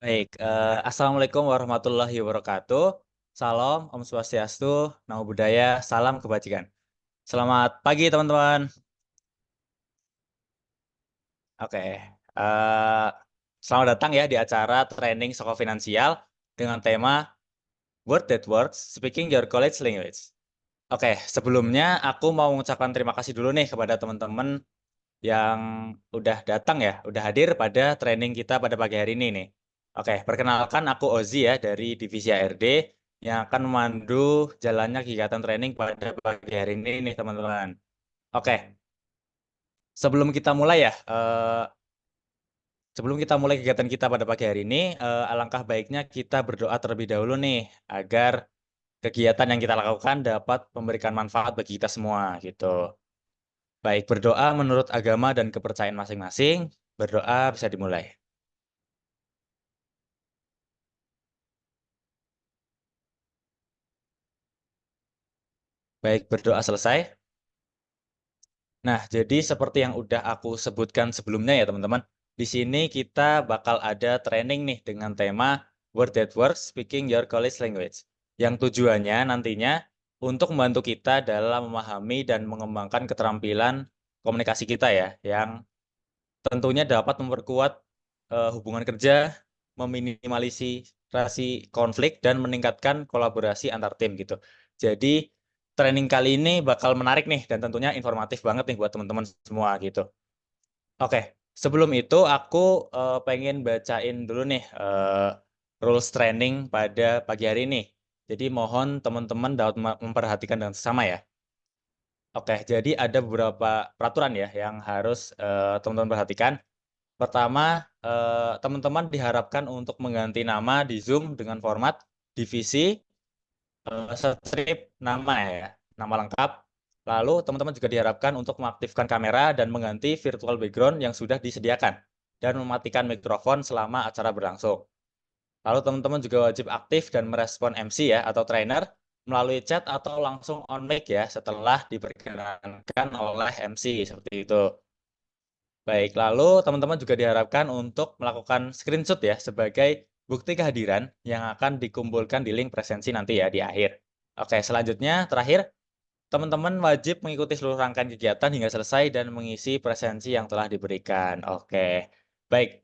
Baik, assalamualaikum warahmatullahi wabarakatuh. Salam, Om Swastiastu, Namo Buddhaya, salam kebajikan. Selamat pagi teman-teman. Oke, selamat datang ya di acara training Soko Finansial dengan tema Word That Works, Speaking Your College Language. Oke, sebelumnya aku mau mengucapkan terima kasih dulu nih kepada teman-teman yang udah datang ya, udah hadir pada training kita pada pagi hari ini nih. Oke, perkenalkan aku Ozi ya dari Divisi ARD yang akan memandu jalannya kegiatan training pada pagi hari ini nih teman-teman. Oke, sebelum kita mulai ya, sebelum kita mulai kegiatan kita pada pagi hari ini, alangkah baiknya kita berdoa terlebih dahulu nih agar kegiatan yang kita lakukan dapat memberikan manfaat bagi kita semua gitu. Baik, berdoa menurut agama dan kepercayaan masing-masing. Berdoa bisa dimulai. Baik, berdoa selesai. Nah, jadi seperti yang udah aku sebutkan sebelumnya ya teman-teman, di sini kita bakal ada training nih dengan tema Word That Works, Speaking Your College Language. Yang tujuannya nantinya untuk membantu kita dalam memahami dan mengembangkan keterampilan komunikasi kita ya, yang tentunya dapat memperkuat hubungan kerja, meminimalisasi konflik, dan meningkatkan kolaborasi antar tim gitu. Jadi training kali ini bakal menarik nih dan tentunya informatif banget nih buat teman-teman semua gitu. Oke, sebelum itu aku pengen bacain dulu nih rules training pada pagi hari ini. Jadi mohon teman-teman dapat memperhatikan dengan sesama ya. Oke, jadi ada beberapa peraturan ya yang harus teman-teman perhatikan. Pertama, teman-teman diharapkan untuk mengganti nama di Zoom dengan format divisi, strip nama ya, nama lengkap. Lalu teman-teman juga diharapkan untuk mengaktifkan kamera dan mengganti virtual background yang sudah disediakan dan mematikan mikrofon selama acara berlangsung. Lalu teman-teman juga wajib aktif dan merespon MC ya atau trainer melalui chat atau langsung on mic ya setelah diperkenankan oleh MC seperti itu. Baik, lalu teman-teman juga diharapkan untuk melakukan screenshot ya sebagai bukti kehadiran yang akan dikumpulkan di link presensi nanti ya di akhir. Oke, selanjutnya terakhir, teman-teman wajib mengikuti seluruh rangkaian kegiatan hingga selesai dan mengisi presensi yang telah diberikan. Oke, baik.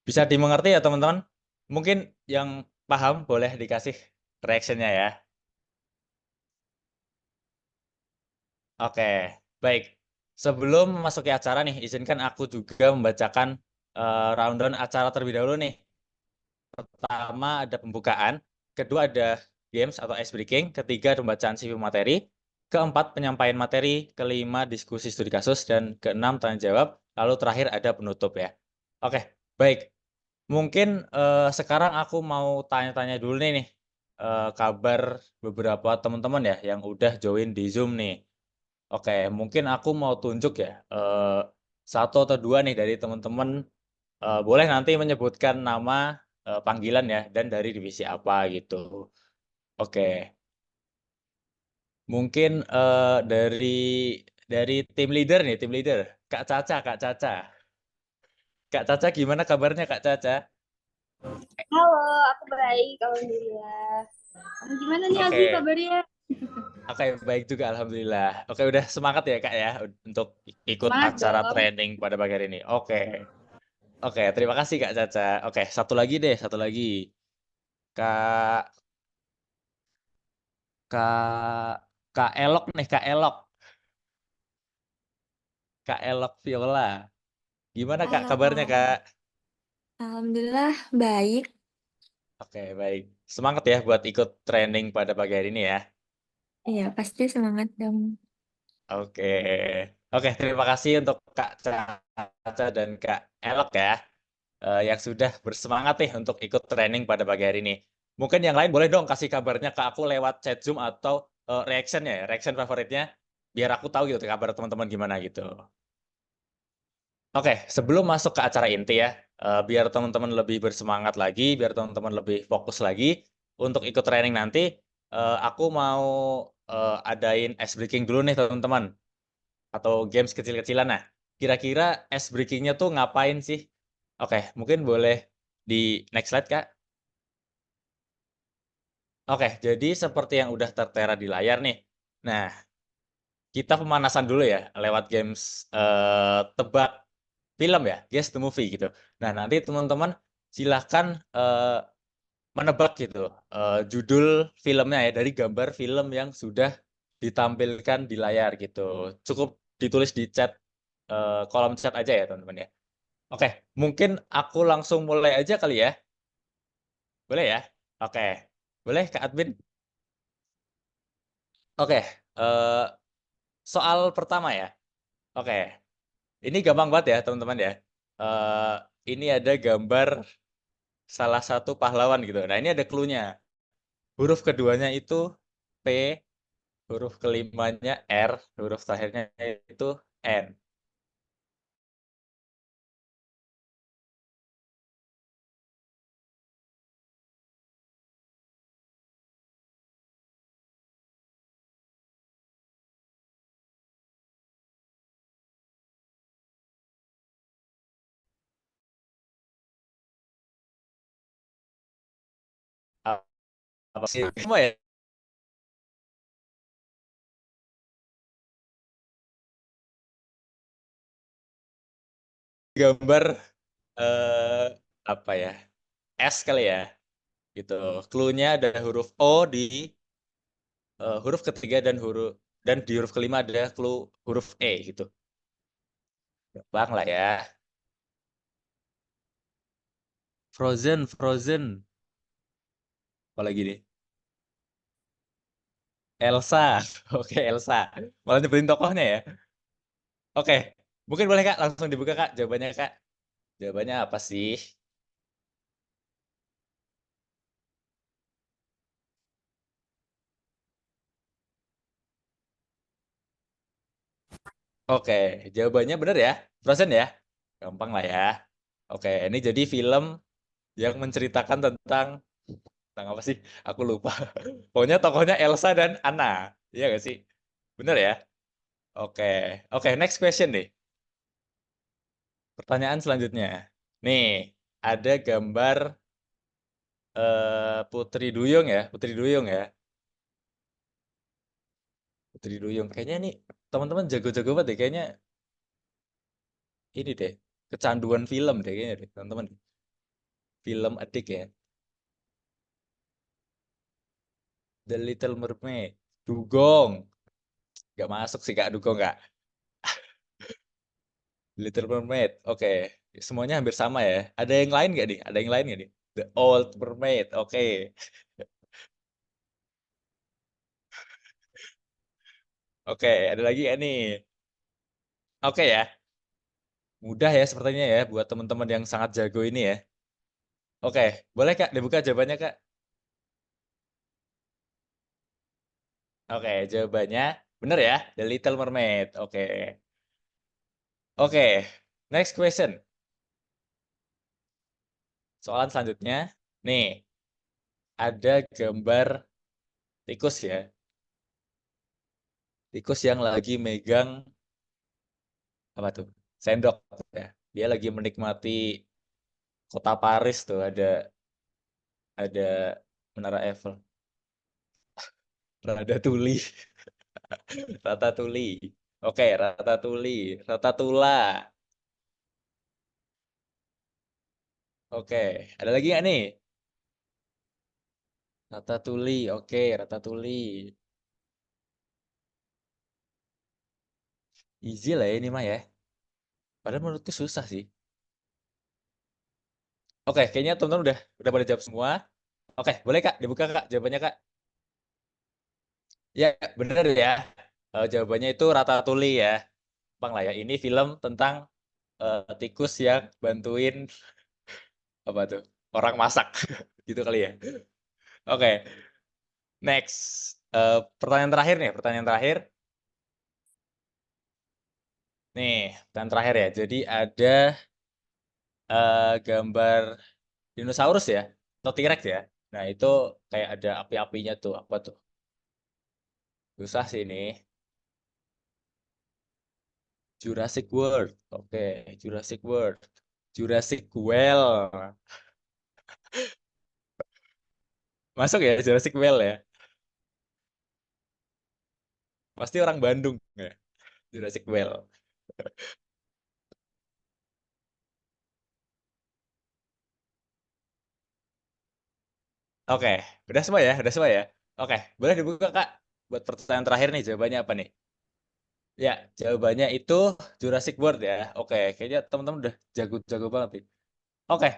Bisa dimengerti ya teman-teman? Mungkin yang paham boleh dikasih reaction-nya ya. Oke, baik. Sebelum memasuki acara nih, izinkan aku juga membacakan rundown acara terlebih dahulu nih. Pertama ada pembukaan, kedua ada games atau ice breaking, ketiga pembacaan CV materi, keempat penyampaian materi, kelima diskusi studi kasus, dan keenam tanya jawab, lalu terakhir ada penutup ya. Oke, baik. Mungkin sekarang aku mau tanya-tanya dulu nih, kabar beberapa teman-teman ya yang udah join di Zoom nih. Oke, mungkin aku mau tunjuk ya, satu atau dua nih dari teman-teman, boleh nanti menyebutkan nama, panggilan ya, dan dari divisi apa gitu. Oke, mungkin dari tim leader nih, tim leader, Kak Caca, Kak Caca. Kak Caca gimana kabarnya Kak Caca? Halo, aku baik, alhamdulillah. Kamu gimana nih Azi Oke, kabarnya? oke baik juga alhamdulillah. Oke udah semangat ya Kak ya untuk ikut Semangat acara dong. training pada pagi hari ini. Oke, oke terima kasih Kak Caca. Oke satu lagi deh, satu lagi. Kak Kak Kak Elok nih, Kak Elok. Kak Elok Viola. Gimana Kak kabarnya Halo, Kak? alhamdulillah baik. Oke, baik. Semangat ya buat ikut training pada pagi hari ini ya. Iya, pasti semangat dong. Oke. Oke, terima kasih untuk Kak Caca dan Kak Elok ya. Yang sudah bersemangat nih untuk ikut training pada pagi hari ini. Mungkin yang lain boleh dong kasih kabarnya ke aku lewat chat Zoom atau reaction ya, reaction favoritnya. Biar aku tahu gitu kabar teman-teman gimana gitu. Oke, sebelum masuk ke acara inti ya, biar teman-teman lebih bersemangat lagi, biar teman-teman lebih fokus lagi untuk ikut training nanti, aku mau adain ice breaking dulu nih teman-teman, atau games kecil-kecilan. Nah, kira-kira ice breaking-nya tuh ngapain sih? Oke, mungkin boleh Di next slide, Kak. Oke, jadi seperti yang udah tertera di layar nih. Nah, kita pemanasan dulu ya lewat games tebak film ya, guess the movie gitu. Nah, nanti teman-teman silahkan menebak gitu judul filmnya ya dari gambar film yang sudah ditampilkan di layar gitu. Cukup ditulis di chat kolom chat aja ya teman-teman ya. Oke, mungkin aku langsung mulai aja kali ya. Boleh ya? Oke. Boleh Kak Admin? Oke, eh, soal pertama ya. Oke, ini gampang banget ya teman-teman ya. Eh, ini ada gambar salah satu pahlawan gitu. Nah, ini ada clue-nya. Huruf keduanya itu P, huruf kelimanya R, huruf terakhirnya itu N. Apa sih? Semua ya? Gambar eh, apa ya? S kali ya. Gitu. Clue-nya ada huruf O di huruf ketiga dan di huruf kelima ada clue huruf E gitu. Gampang lah ya. Frozen, Frozen. Apalagi nih? Elsa. Oke, Elsa. Malah nyebutin tokohnya ya. Oke. Mungkin boleh Kak langsung dibuka Kak jawabannya Kak. Jawabannya apa sih? Oke, jawabannya benar ya. Frozen ya. Gampang lah ya. Oke, ini jadi film yang menceritakan tentang apa sih? Aku lupa. Pokoknya tokohnya Elsa dan Anna. Iya gak sih? Bener ya? Oke. Oke, next question deh. Pertanyaan selanjutnya. Nih, ada gambar Putri Duyung ya, Putri Duyung ya. Putri Duyung. Kayaknya nih teman-teman jago-jago banget deh. Kayaknya ini deh, kecanduan film deh kayaknya deh, teman-teman. Film adik ya. The Little Mermaid. Dugong. Gak masuk sih Kak Dugong Kak. Little Mermaid. Oke. Semuanya hampir sama ya. Ada yang lain nggak nih? Ada yang lain nggak nih? The Old Mermaid. Oke. Oke. Ada lagi nggak nih? Oke ya. Mudah ya sepertinya ya buat teman-teman yang sangat jago ini ya. Oke. Boleh Kak dibuka jawabannya Kak? Oke. Jawabannya benar ya. The Little Mermaid. Oke. Oke. Next question. Soalan selanjutnya. Nih. Ada gambar tikus ya. Tikus yang lagi megang apa tuh? Sendok ya. Dia lagi menikmati kota Paris tuh ada Menara Eiffel. Ratatouille. Ratatouille. Oke, Ratatouille. Ratatula. Oke, ada lagi nggak nih? Ratatouille. Oke, Ratatouille. Easy lah ya ini mah ya. Padahal menurutku susah sih. Oke, kayaknya teman-teman udah pada jawab semua. Oke, boleh Kak dibuka Kak jawabannya Kak. Ya, bener ya. Jawabannya itu Ratatouille ya. Bang lah ya. Ini film tentang tikus yang bantuin apa tuh orang masak gitu kali ya. Oke, next. Pertanyaan terakhir nih, pertanyaan terakhir. Nih, pertanyaan terakhir ya. Jadi ada gambar dinosaurus ya, atau T-Rex ya. Nah, itu kayak ada api-apinya tuh. Apa tuh? Susah sih ini. Jurassic World. Oke, Jurassic World. Jurassic Well. Masuk ya Jurassic Well ya. Pasti orang Bandung ya. Jurassic Well. Oke, udah semua ya, udah semua ya. Oke, boleh dibuka Kak. Buat pertanyaan terakhir nih, jawabannya apa nih? Ya, jawabannya itu Jurassic World ya. Oke, kayaknya teman-teman udah jago-jago banget nih. Oke,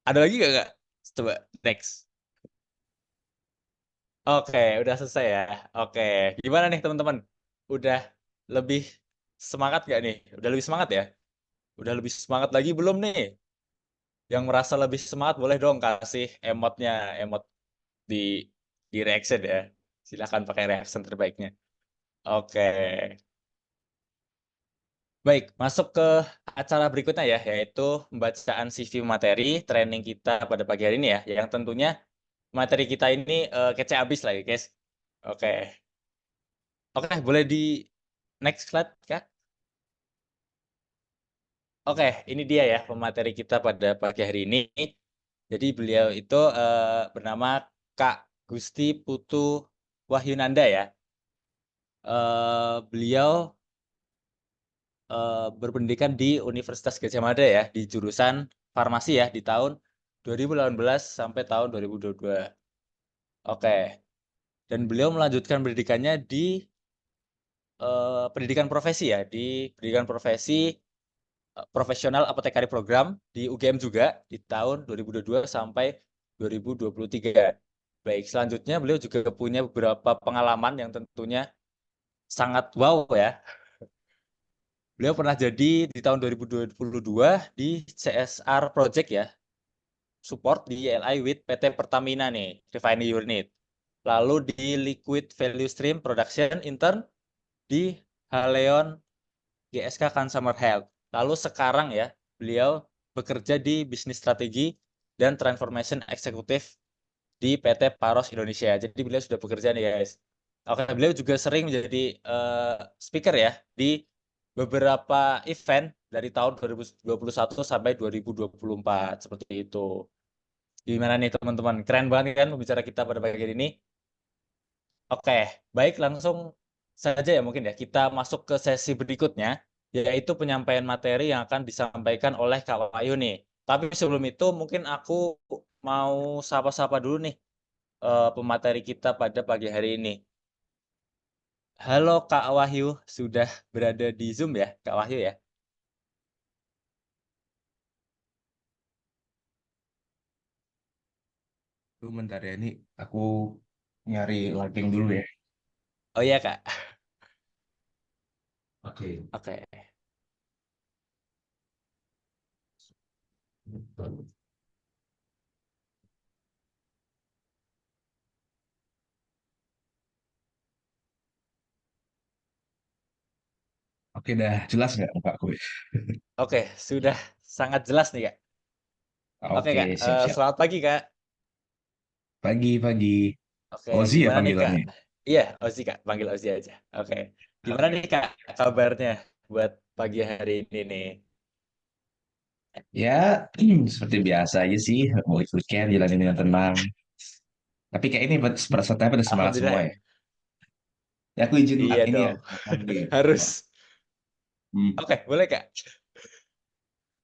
ada lagi gak Kak? Coba, next. Oke, udah selesai ya. Oke, gimana nih teman-teman? Udah lebih semangat gak nih? Udah lebih semangat ya? Udah lebih semangat lagi belum nih? Yang merasa lebih semangat boleh dong kasih emotnya, emot di reaction ya. Silahkan pakai reaction terbaiknya. Oke. Baik, masuk ke acara berikutnya ya, yaitu pembacaan CV materi training kita pada pagi hari ini ya, yang tentunya materi kita ini kece abis lah ya guys. Oke. Oke, boleh di next slide, Kak. Oke, ini dia ya pemateri kita pada pagi hari ini. Jadi beliau itu bernama Kak Gusti Putu Wahyunanda ya. Beliau berpendidikan di Universitas Gadjah Mada ya, di jurusan farmasi ya, di tahun 2018 sampai tahun 2022. Oke, dan beliau melanjutkan pendidikannya di pendidikan profesi ya, di pendidikan profesi profesional apotekari program di UGM juga di tahun 2022 sampai 2023. Baik, selanjutnya beliau juga punya beberapa pengalaman yang tentunya sangat wow ya. Beliau pernah jadi di tahun 2022 di CSR Project ya, support di YLI with PT Pertamina nih, refinery unit. Lalu di Liquid Value Stream Production intern di Haleon GSK Consumer Health. Lalu sekarang ya, beliau bekerja di bisnis strategi dan transformation eksekutif di PT Paros Indonesia. Jadi beliau sudah bekerja nih guys. Oke, beliau juga sering menjadi speaker ya di beberapa event dari tahun 2021 sampai 2024 seperti itu. Gimana nih teman-teman? Keren banget kan pembicara kita pada pagi ini? Oke, baik langsung saja ya mungkin ya kita masuk ke sesi berikutnya yaitu penyampaian materi yang akan disampaikan oleh Kak Wahyu nih. Tapi sebelum itu mungkin aku mau sapa-sapa dulu nih pemateri kita pada pagi hari ini. Halo Kak Wahyu, sudah berada di Zoom ya Kak Wahyu ya? Tuh bentar ya, ini aku nyari logging dulu ya. Oh iya Kak. Oke. Oke. Oke, dah jelas nggak Pak Kuy? Oke, sudah sangat jelas nih Kak. Oke Kak, Oke, siap-siap. selamat pagi Kak. Pagi-pagi. Oke, Ozi ya gimana nih Kak? panggilannya? Iya, Ozi Kak, panggil Ozi aja. Oke, gimana Oke. nih Kak kabarnya buat pagi hari ini nih? Ya, seperti biasa aja sih. Mau weekend, jalanin dengan tenang. Tapi kayak ini pesertanya pada semangat Alhamdulillah semua ya. ya. Ya, aku izin Iya ini ya, dong, makan dulu ya. harus. Oh. Hmm. Oke, boleh Kak.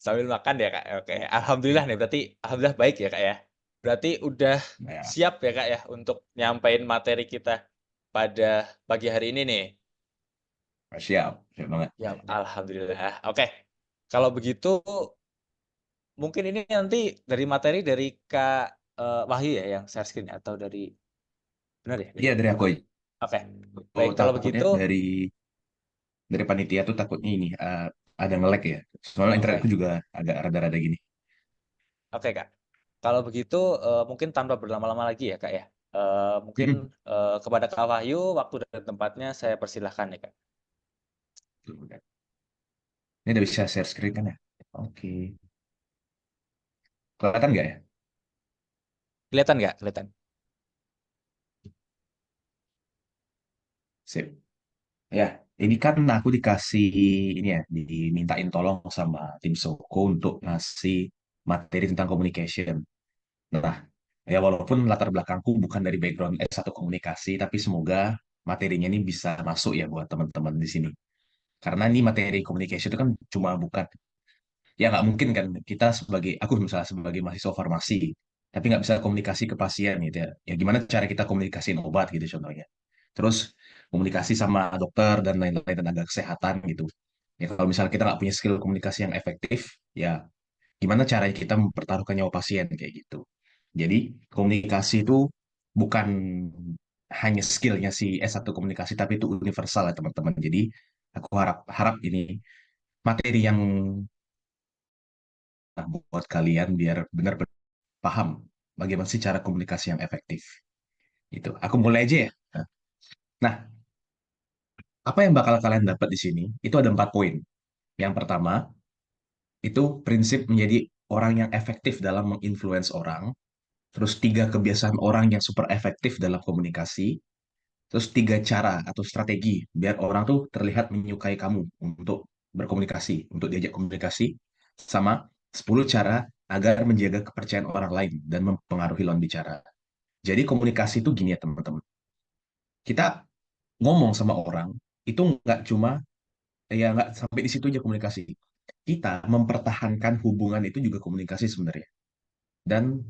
Sambil makan ya Kak. Oke, Alhamdulillah Oke. nih berarti Alhamdulillah baik ya Kak ya. Berarti udah Ya, siap ya Kak ya untuk nyampein materi kita pada pagi hari ini nih. siap. Siap banget. Ya, Alhamdulillah. Oke, kalau begitu mungkin ini nanti dari materi dari Kak Wahyu ya yang share screen atau dari benar ya dari Iya, Kak dari Wahyu. aku aja. Oke, Oh, baik kalau takutnya begitu dari panitia tuh takutnya ini ada nge-lag ya. Soalnya internetku oke, juga agak rada-rada gini. oke Kak. Kalau begitu mungkin tanpa berlama-lama lagi ya Kak ya. Mungkin Mm-mm. kepada Kak Wahyu waktu dan tempatnya saya persilahkan ya Kak. Ini udah bisa share screen kan ya? Oke. Kelihatan nggak ya? Kelihatan nggak? Kelihatan. Sip. Ya, ini kan aku dikasih ini ya, dimintain tolong sama tim Soko untuk ngasih materi tentang communication. Nah, Ya walaupun latar belakangku bukan dari background S1 komunikasi, tapi semoga materinya ini bisa masuk ya buat teman-teman di sini. Karena ini materi communication itu kan cuma bukan, ya nggak mungkin kan kita sebagai, aku misalnya sebagai mahasiswa farmasi, tapi nggak bisa komunikasi ke pasien gitu ya. Ya gimana cara kita komunikasiin obat gitu contohnya. Terus komunikasi sama dokter dan lain-lain tenaga kesehatan gitu. Ya kalau misalnya kita nggak punya skill komunikasi yang efektif, ya gimana caranya kita mempertaruhkan nyawa pasien kayak gitu. Jadi komunikasi itu bukan hanya skillnya si S1 komunikasi, tapi itu universal ya teman-teman. Jadi aku harap harap ini materi yang buat kalian biar benar-benar paham bagaimana sih cara komunikasi yang efektif. Itu. Aku mulai aja ya. Nah, apa yang bakal kalian dapat di sini? Itu ada 4 poin. Yang pertama, itu prinsip menjadi orang yang efektif dalam menginfluence orang. Terus 3 kebiasaan orang yang super efektif dalam komunikasi. Terus 3 cara atau strategi biar orang tuh terlihat menyukai kamu untuk berkomunikasi, untuk diajak komunikasi. Sama 10 cara agar menjaga kepercayaan orang lain dan mempengaruhi lawan bicara. Jadi komunikasi itu gini ya teman-teman. Kita ngomong sama orang itu nggak cuma, ya nggak sampai di situ aja komunikasi. Kita mempertahankan hubungan itu juga komunikasi sebenarnya. Dan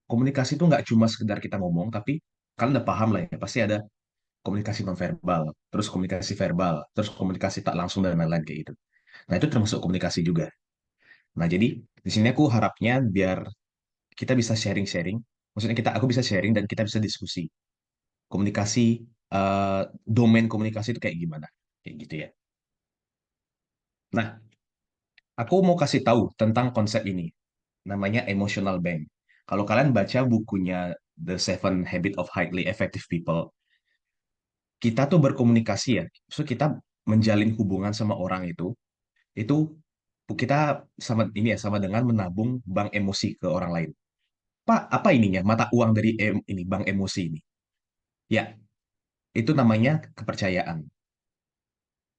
komunikasi itu nggak cuma sekedar kita ngomong, tapi kalian udah paham lah ya, pasti ada komunikasi nonverbal, terus komunikasi verbal, terus komunikasi tak langsung dan lain-lain kayak gitu. Nah itu termasuk komunikasi juga. Nah jadi di sini aku harapnya biar kita bisa sharing-sharing, maksudnya aku bisa sharing dan kita bisa diskusi komunikasi, eh, domain komunikasi itu kayak gimana, kayak gitu ya. Nah, aku mau kasih tahu tentang konsep ini, namanya emotional bank. Kalau kalian baca bukunya The Seven Habits of Highly Effective People, kita tuh berkomunikasi ya, so kita menjalin hubungan sama orang itu kita sama ini ya, sama dengan menabung bank emosi ke orang lain. Pak, apa ininya? Mata uang dari ini bank emosi ini. Ya, itu namanya kepercayaan.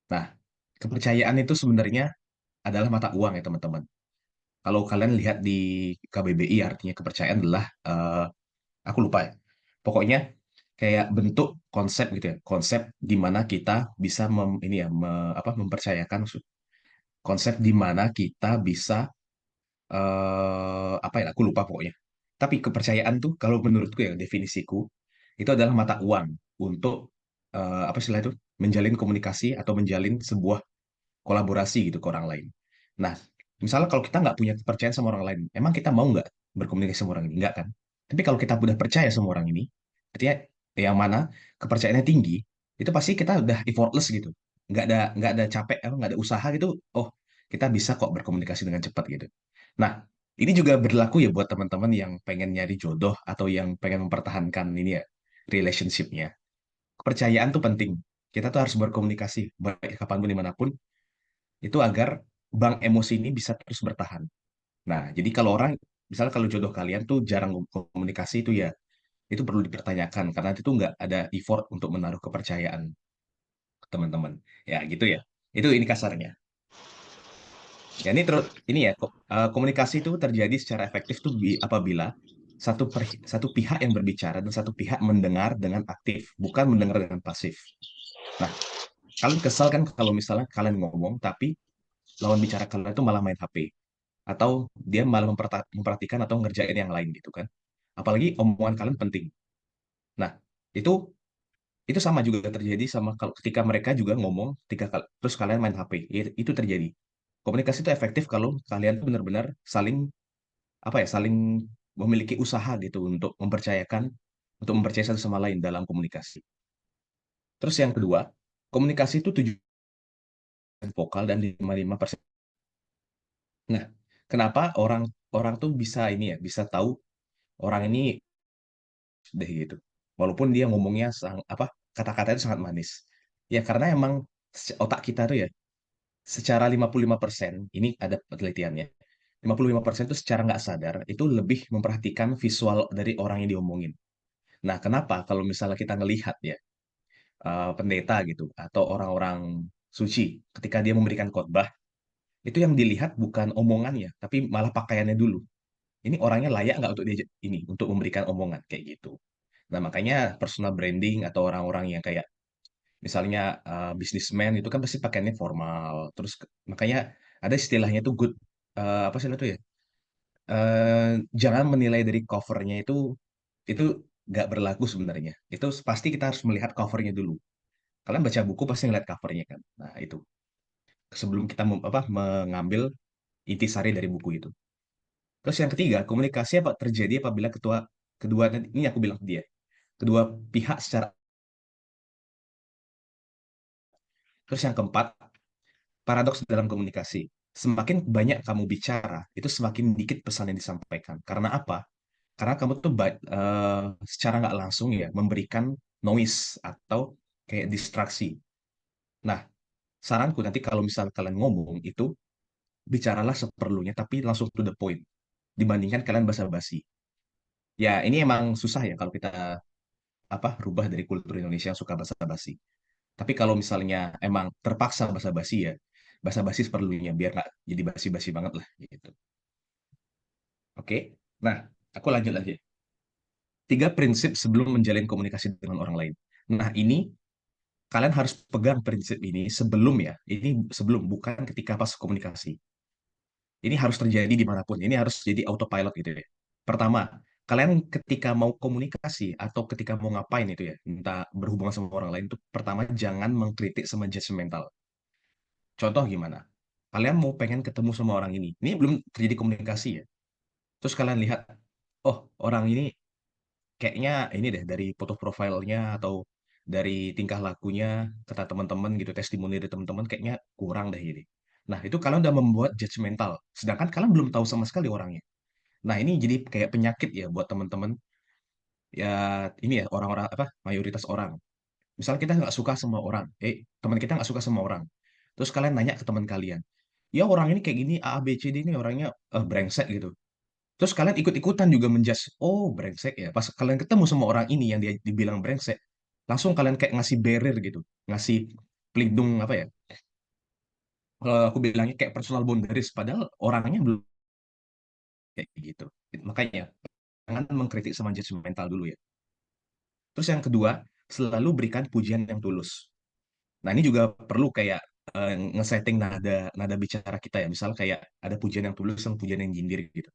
Nah, kepercayaan itu sebenarnya adalah mata uang ya teman-teman. Kalau kalian lihat di KBBI artinya kepercayaan adalah aku lupa ya. Pokoknya kayak bentuk konsep gitu ya. Konsep di mana kita bisa ini ya mempercayakan konsep di mana kita bisa apa ya aku lupa pokoknya. Tapi kepercayaan tuh kalau menurutku ya definisiku itu adalah mata uang untuk apa istilah itu menjalin komunikasi atau menjalin sebuah kolaborasi gitu ke orang lain. Nah, misalnya kalau kita nggak punya kepercayaan sama orang lain, emang kita mau nggak berkomunikasi sama orang ini? Nggak kan? Tapi kalau kita udah percaya sama orang ini, artinya yang mana kepercayaannya tinggi, itu pasti kita udah effortless gitu. Nggak ada capek, nggak ada usaha gitu. Oh, kita bisa kok berkomunikasi dengan cepat gitu. Nah, ini juga berlaku ya buat teman-teman yang pengen nyari jodoh atau yang pengen mempertahankan ini ya relationship-nya. Kepercayaan tuh penting. Kita tuh harus berkomunikasi baik kapanpun dimanapun itu agar bank emosi ini bisa terus bertahan. Nah, jadi kalau orang, misalnya kalau jodoh kalian tuh jarang komunikasi itu ya, itu perlu dipertanyakan karena itu nggak ada effort untuk menaruh kepercayaan ke teman-teman. Ya, gitu ya. Itu ini kasarnya. Ya, ini terus ini ya, komunikasi itu terjadi secara efektif tuh apabila satu pihak yang berbicara dan satu pihak mendengar dengan aktif, bukan mendengar dengan pasif. Nah, kalian kesal kan kalau misalnya kalian ngomong tapi lawan bicara kalian itu malah main HP atau dia malah memperhatikan atau ngerjain yang lain gitu kan. Apalagi omongan kalian penting. Nah, itu itu sama juga terjadi sama kalau ketika mereka juga ngomong terus kalian main HP. Itu terjadi. Komunikasi itu efektif kalau kalian tuh benar-benar saling apa ya, saling memiliki usaha gitu untuk mempercayai satu sama lain dalam komunikasi. Terus yang kedua, komunikasi itu 7% vokal dan 55%. Nah, kenapa orang orang tuh bisa ini ya, bisa tahu orang ini deh gitu. Walaupun dia ngomongnya kata-kata itu sangat manis. Ya karena emang otak kita tuh ya secara 55% ini ada penelitiannya. 55% itu secara nggak sadar itu lebih memperhatikan visual dari orang yang diomongin. Nah, kenapa kalau misalnya kita ngelihat ya pendeta gitu atau orang-orang suci ketika dia memberikan khotbah, itu yang dilihat bukan omongannya, tapi malah pakaiannya dulu. ini orangnya layak nggak untuk diajak ini, untuk memberikan omongan kayak gitu. Nah, makanya personal branding atau orang-orang yang kayak misalnya businessman itu kan pasti pakaiannya formal. Terus makanya ada istilahnya itu good apa sih itu ya? Jangan menilai dari covernya itu nggak berlaku sebenarnya. Itu pasti kita harus melihat covernya dulu. Kalian baca buku pasti ngeliat covernya kan. Nah, itu sebelum kita mengambil intisari dari buku itu. Terus yang ketiga, komunikasi apa terjadi apabila kedua ini aku bilang ke dia, kedua pihak secara. Terus yang keempat, paradoks dalam komunikasi. Semakin banyak kamu bicara, itu semakin dikit pesan yang disampaikan. Karena apa? Karena kamu tuh secara nggak langsung ya memberikan noise atau kayak distraksi. Nah, saranku nanti kalau misal kalian ngomong itu bicaralah seperlunya tapi langsung to the point dibandingkan kalian basa-basi. Ya, ini emang susah ya kalau kita rubah dari kultur Indonesia yang suka basa-basi. Tapi kalau misalnya emang terpaksa basa-basi ya, basa-basi seperlunya biar nggak jadi basi-basi banget lah gitu. Oke. Nah, aku lanjut aja. 3 prinsip sebelum menjalin komunikasi dengan orang lain. Nah, ini kalian harus pegang prinsip ini sebelum ya. Ini sebelum, bukan ketika pas komunikasi. Ini harus terjadi dimanapun. Ini harus jadi autopilot gitu ya. Pertama, kalian ketika mau komunikasi atau ketika mau ngapain itu ya, minta berhubungan sama orang lain itu pertama jangan mengkritik sama judgmental. Contoh gimana? Kalian mau pengen ketemu sama orang ini. Ini belum terjadi komunikasi ya. Terus kalian lihat, oh orang ini kayaknya ini deh dari foto profilnya atau dari tingkah lakunya kata teman-teman gitu, testimoni dari teman-teman kayaknya kurang deh ini. Nah, itu kalian udah membuat judgmental. Sedangkan kalian belum tahu sama sekali orangnya. Nah, ini jadi kayak penyakit ya buat teman-teman. Ya, ini ya orang-orang mayoritas orang. Misal kita nggak suka sama orang, teman kita nggak suka sama orang. Terus kalian nanya ke teman kalian, ya orang ini kayak gini, A, B, C, D ini orangnya brengsek gitu. Terus kalian ikut-ikutan juga menjudge, oh brengsek ya. Pas kalian ketemu sama orang ini yang dia dibilang brengsek, langsung kalian kayak ngasih barrier gitu, ngasih pelindung apa ya? Kalau aku bilangnya kayak personal boundaries, padahal orangnya belum kayak gitu. Makanya jangan mengkritik sama judgmental dulu ya. Terus yang kedua, selalu berikan pujian yang tulus. Nah, ini juga perlu kayak ngesetting nada nada bicara kita ya. Misal kayak ada pujian yang tulus sama pujian yang nyindir gitu.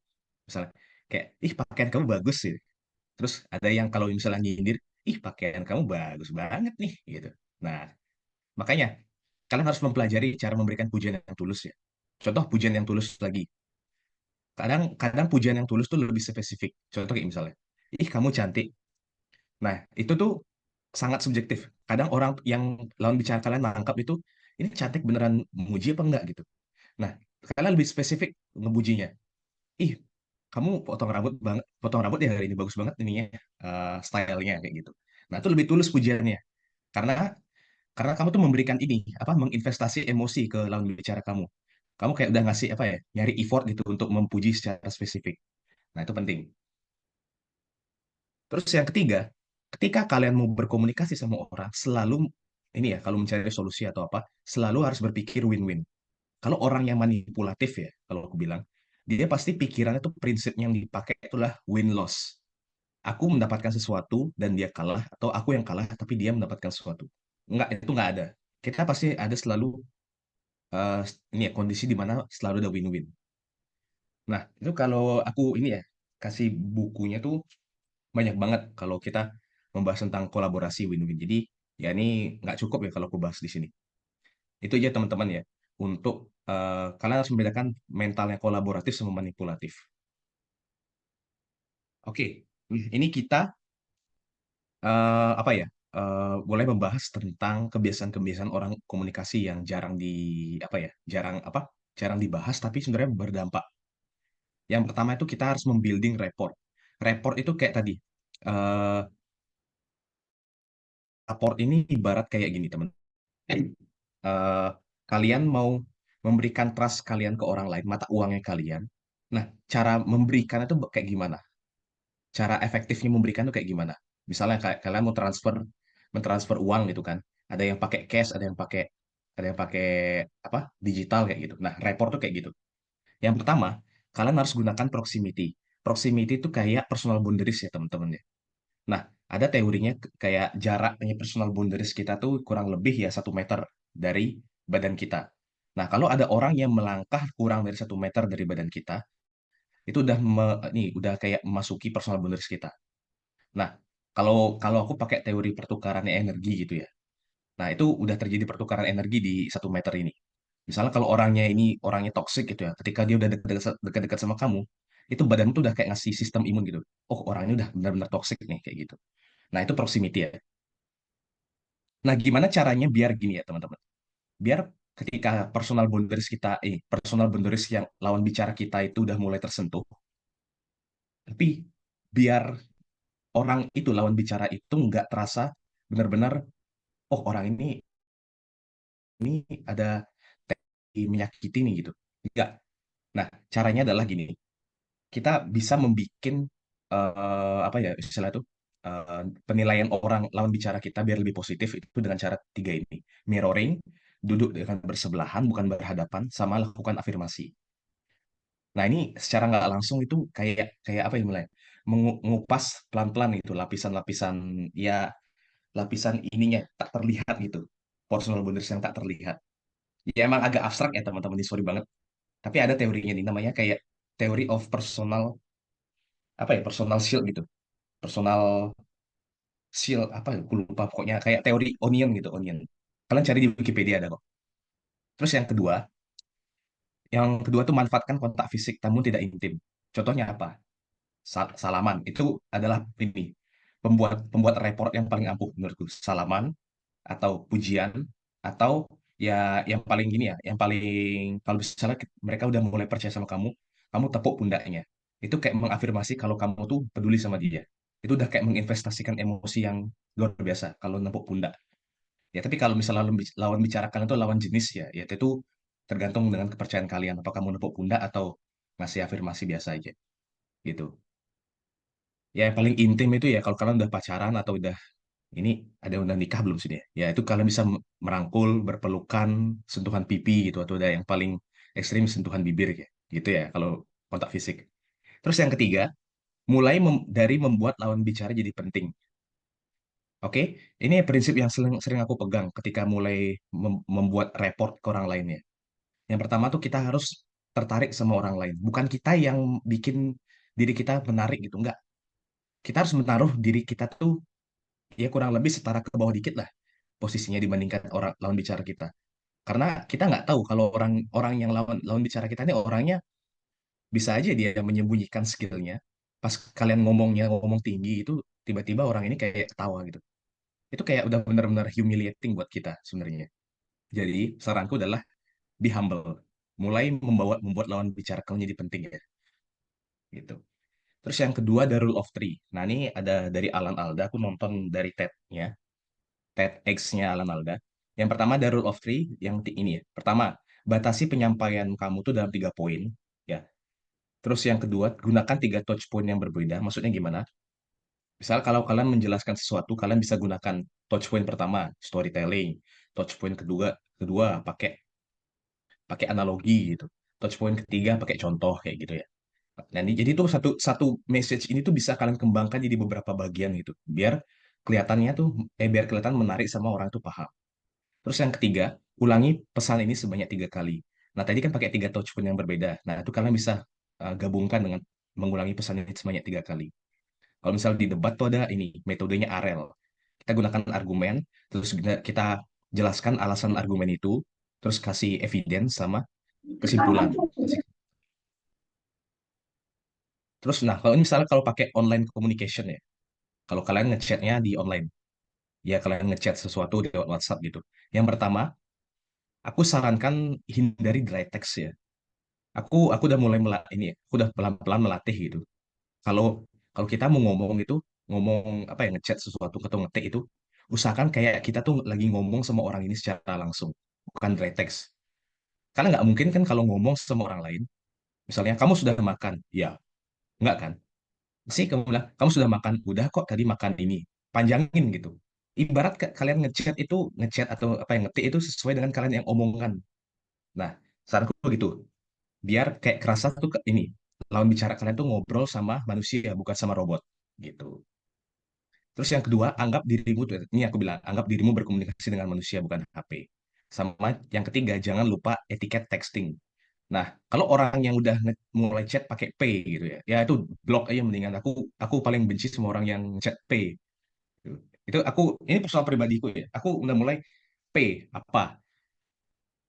Misalnya kayak, ih pakaian kamu bagus sih. Terus ada yang kalau misalnya nyindir, ih pakaian kamu bagus banget nih gitu. Nah, makanya kalian harus mempelajari cara memberikan pujian yang tulus ya. Contoh pujian yang tulus lagi. Kadang pujian yang tulus tuh lebih spesifik. Contoh kayak misalnya, ih kamu cantik. Nah, itu tuh sangat subjektif. Kadang orang yang lawan bicara kalian nangkap itu, ini cantik beneran muji apa enggak gitu. Nah, kalian lebih spesifik ngebujinya. Ih, kamu potong rambut ya hari ini bagus banget ininya, stylenya kayak gitu. Nah, itu lebih tulus pujiannya. Karena karena kamu tuh memberikan ini, menginvestasi emosi ke lawan bicara kamu. Kamu kayak udah ngasih nyari effort gitu untuk memuji secara spesifik. Nah, itu penting. Terus yang ketiga, ketika kalian mau berkomunikasi sama orang, selalu ini ya, kalau mencari solusi atau apa, selalu harus berpikir win-win. Kalau orang yang manipulatif ya, kalau aku bilang, dia pasti pikirannya tuh prinsip yang dipakai itulah win-loss. Aku mendapatkan sesuatu dan dia kalah, atau aku yang kalah tapi dia mendapatkan sesuatu. Enggak, itu enggak ada. Kita pasti ada selalu eh, ini ya, kondisi di mana selalu ada win-win. Nah, itu kalau aku ini ya, kasih bukunya tuh banyak banget kalau kita membahas tentang kolaborasi win-win. Jadi ya ini nggak cukup ya kalau aku bahas di sini. Itu aja teman-teman ya. Untuk kalian harus membedakan mentalnya kolaboratif sama manipulatif. Oke, ini kita apa ya? Boleh membahas tentang kebiasaan-kebiasaan orang komunikasi yang jarang di apa ya? Jarang dibahas tapi sebenarnya berdampak. Yang pertama itu kita harus membuilding rapport. Rapport itu kayak tadi. eh Rapport ini ibarat kayak gini, teman. eh, Kalian mau memberikan trust kalian ke orang lain, mata uangnya kalian. Nah, cara memberikan itu kayak gimana? Cara efektifnya memberikan itu kayak gimana? Misalnya kayak kalian mau mentransfer uang gitu kan. Ada yang pakai cash, ada yang pakai digital kayak gitu. Nah, report tuh kayak gitu. Yang pertama, kalian harus gunakan proximity. proximity itu kayak personal boundaries ya teman-teman ya. Nah, ada teorinya kayak jaraknya personal boundaries kita tuh kurang lebih ya 1 meter dari badan kita. Nah, kalau ada orang yang melangkah kurang dari 1 meter dari badan kita, itu udah nih udah kayak memasuki personal boundaries kita. Nah, kalau kalau aku pakai teori pertukaran energi gitu ya. Nah, itu udah terjadi pertukaran energi di 1 meter ini. Misalnya kalau orangnya ini orangnya toxic gitu ya, ketika dia udah dekat-dekat sama kamu, itu badanmu tuh udah kayak ngasih sistem imun gitu. Oh, orang ini udah benar-benar toxic nih kayak gitu. Nah, itu proximity ya. Nah, gimana caranya biar gini ya, teman-teman? Biar ketika personal boundaries yang lawan bicara kita itu udah mulai tersentuh, tapi biar orang itu lawan bicara itu nggak terasa benar-benar, oh orang ini ada menyakiti nih gitu. Enggak. Nah, caranya adalah gini. Kita bisa membuat apa ya istilah itu penilaian orang lawan bicara kita biar lebih positif itu dengan cara 3 ini. Mirroring, duduk dengan bersebelahan bukan berhadapan, sama lakukan afirmasi. Nah, ini secara nggak langsung itu kayak kayak apa ya mulai mengupas pelan-pelan itu lapisan-lapisan ya lapisan ininya tak terlihat gitu. Personal boundaries yang tak terlihat. Ya emang agak abstrak ya teman-teman, ini sorry banget. Tapi ada teorinya nih namanya kayak theory of personal apa ya personal shield gitu. Personal shield apa ya aku lupa pokoknya kayak teori onion gitu, onion. Kalian cari di Wikipedia ada kok. Terus yang kedua tuh manfaatkan kontak fisik namun tidak intim. Contohnya apa? Salaman itu adalah ini pembuat pembuat report yang paling ampuh menurutku. Salaman atau pujian atau ya yang paling gini ya, yang paling kalau misalnya mereka udah mulai percaya sama kamu, kamu tepuk pundaknya. Itu kayak mengafirmasi kalau kamu tuh peduli sama dia. Itu udah kayak menginvestasikan emosi yang luar biasa kalau nepuk pundak. Ya, tapi kalau misalnya lawan bicara kalian itu lawan jenis ya, ya itu tergantung dengan kepercayaan kalian. Apakah kamu nepuk pundak atau ngasih afirmasi biasa aja gitu. Ya, yang paling intim itu ya kalau kalian udah pacaran atau ini ada udah nikah belum sih dia? Ya itu kalian bisa merangkul, berpelukan, sentuhan pipi gitu atau ada yang paling ekstrim sentuhan bibir ya. Gitu ya kalau kontak fisik. Terus yang ketiga, mulai dari membuat lawan bicara jadi penting. Oke, ini prinsip yang sering aku pegang ketika mulai membuat report ke orang lainnya. Yang pertama tuh kita harus tertarik sama orang lain. Bukan kita yang bikin diri kita menarik gitu, enggak. Kita harus menaruh diri kita tuh ya kurang lebih setara ke bawah dikit lah posisinya dibandingkan orang lawan bicara kita. Karena kita nggak tahu kalau orang orang yang lawan lawan bicara kita ini orangnya bisa aja dia menyembunyikan skillnya. Pas kalian ngomongnya ngomong tinggi itu tiba-tiba orang ini kayak ketawa gitu. Itu kayak udah benar-benar humiliating buat kita sebenarnya. Jadi saranku adalah be humble. Mulai membuat lawan bicara kalian jadi penting ya gitu. Terus yang kedua ada rule of three. Nah ini ada dari Alan Alda. Aku nonton dari TED-nya. TEDx-nya Alan Alda. Yang pertama ada rule of three, yang ini ya. Pertama, batasi penyampaian kamu tuh dalam 3 poin, ya. Terus yang kedua, gunakan 3 touch point yang berbeda. Maksudnya gimana? Misal kalau kalian menjelaskan sesuatu, kalian bisa gunakan touch point pertama, storytelling. Touch point kedua, kedua pakai pakai analogi gitu. Touch point ketiga pakai contoh kayak gitu ya. Nah, jadi tuh satu satu message ini tuh bisa kalian kembangkan jadi beberapa bagian gitu. Biar kelihatan menarik sama orang itu paham. Terus yang ketiga, ulangi pesan ini sebanyak 3 kali. Nah, tadi kan pakai 3 touch point yang berbeda. Nah, itu kalian bisa gabungkan dengan mengulangi pesan ini sebanyak 3 kali. Kalau misal di debat tuh ada ini, metodenya AREL. Kita gunakan argumen, terus kita jelaskan alasan argumen itu, terus kasih evidence sama kesimpulan. Terus, nah, kalau ini misalnya kalau pakai online communication ya, kalau kalian ngechatnya di online, ya kalian ngechat sesuatu di WhatsApp gitu. Yang pertama, aku sarankan hindari dry text ya. Aku udah mulai ini ya, aku udah pelan-pelan melatih gitu. Kalau kalau kita mau ngomong itu, ngomong apa ya ngechat sesuatu atau ngetik itu, usahakan kayak kita tuh lagi ngomong sama orang ini secara langsung, bukan dry text. Karena nggak mungkin kan kalau ngomong sama orang lain, misalnya kamu sudah makan, ya nggak kan? Sih kamu bilang kamu sudah makan, udah kok tadi makan ini, panjangin gitu. Ibarat kalian ngechat atau apa yang ngetik itu sesuai dengan kalian yang omongan. Nah, saranku begitu biar kayak kerasa tuh ini lawan bicara kalian tuh ngobrol sama manusia, bukan sama robot gitu. Terus yang kedua, anggap dirimu tuh, ini aku bilang, anggap dirimu berkomunikasi dengan manusia bukan HP. Sama yang ketiga, jangan lupa etiket texting. Nah, kalau orang yang udah mulai chat pakai P gitu ya, ya itu blok aja mendingan. Aku paling benci sama orang yang chat P. Gitu. Itu aku, ini personal pribadiku ya. Aku udah mulai P apa.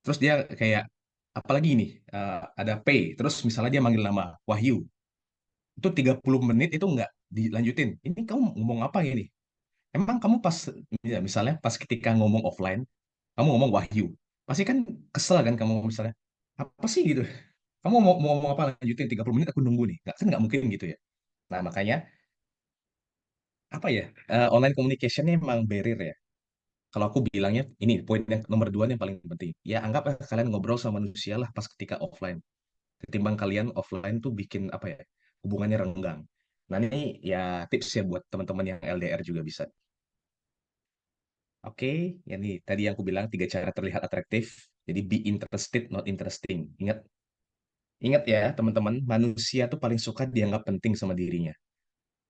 Terus dia kayak apalagi ini ada P. Terus misalnya dia manggil nama Wahyu. Itu 30 menit itu nggak dilanjutin. Ini kamu ngomong apa ini? Emang kamu pas ya, misalnya pas ketika ngomong offline, kamu ngomong Wahyu. Pasti kan kesel kan kamu misalnya. Apa sih gitu? Kamu mau ngomong apa lanjutin 30 menit aku nunggu nih. Nggak, kan nggak mungkin gitu ya. Nah, makanya apa ya? Online communication ini emang barrier ya. Kalau aku bilangnya ini poin yang nomor dua yang paling penting. Ya anggap kalian ngobrol sama manusia lah pas ketika offline. Ketimbang kalian offline tuh bikin apa ya? Hubungannya renggang. Nah, ini ya tips ya buat teman-teman yang LDR juga bisa. Oke, ya nih tadi yang aku bilang 3 cara terlihat atraktif. Jadi be interested, not interesting. Ingat, ingat ya teman-teman, manusia tuh paling suka dianggap penting sama dirinya.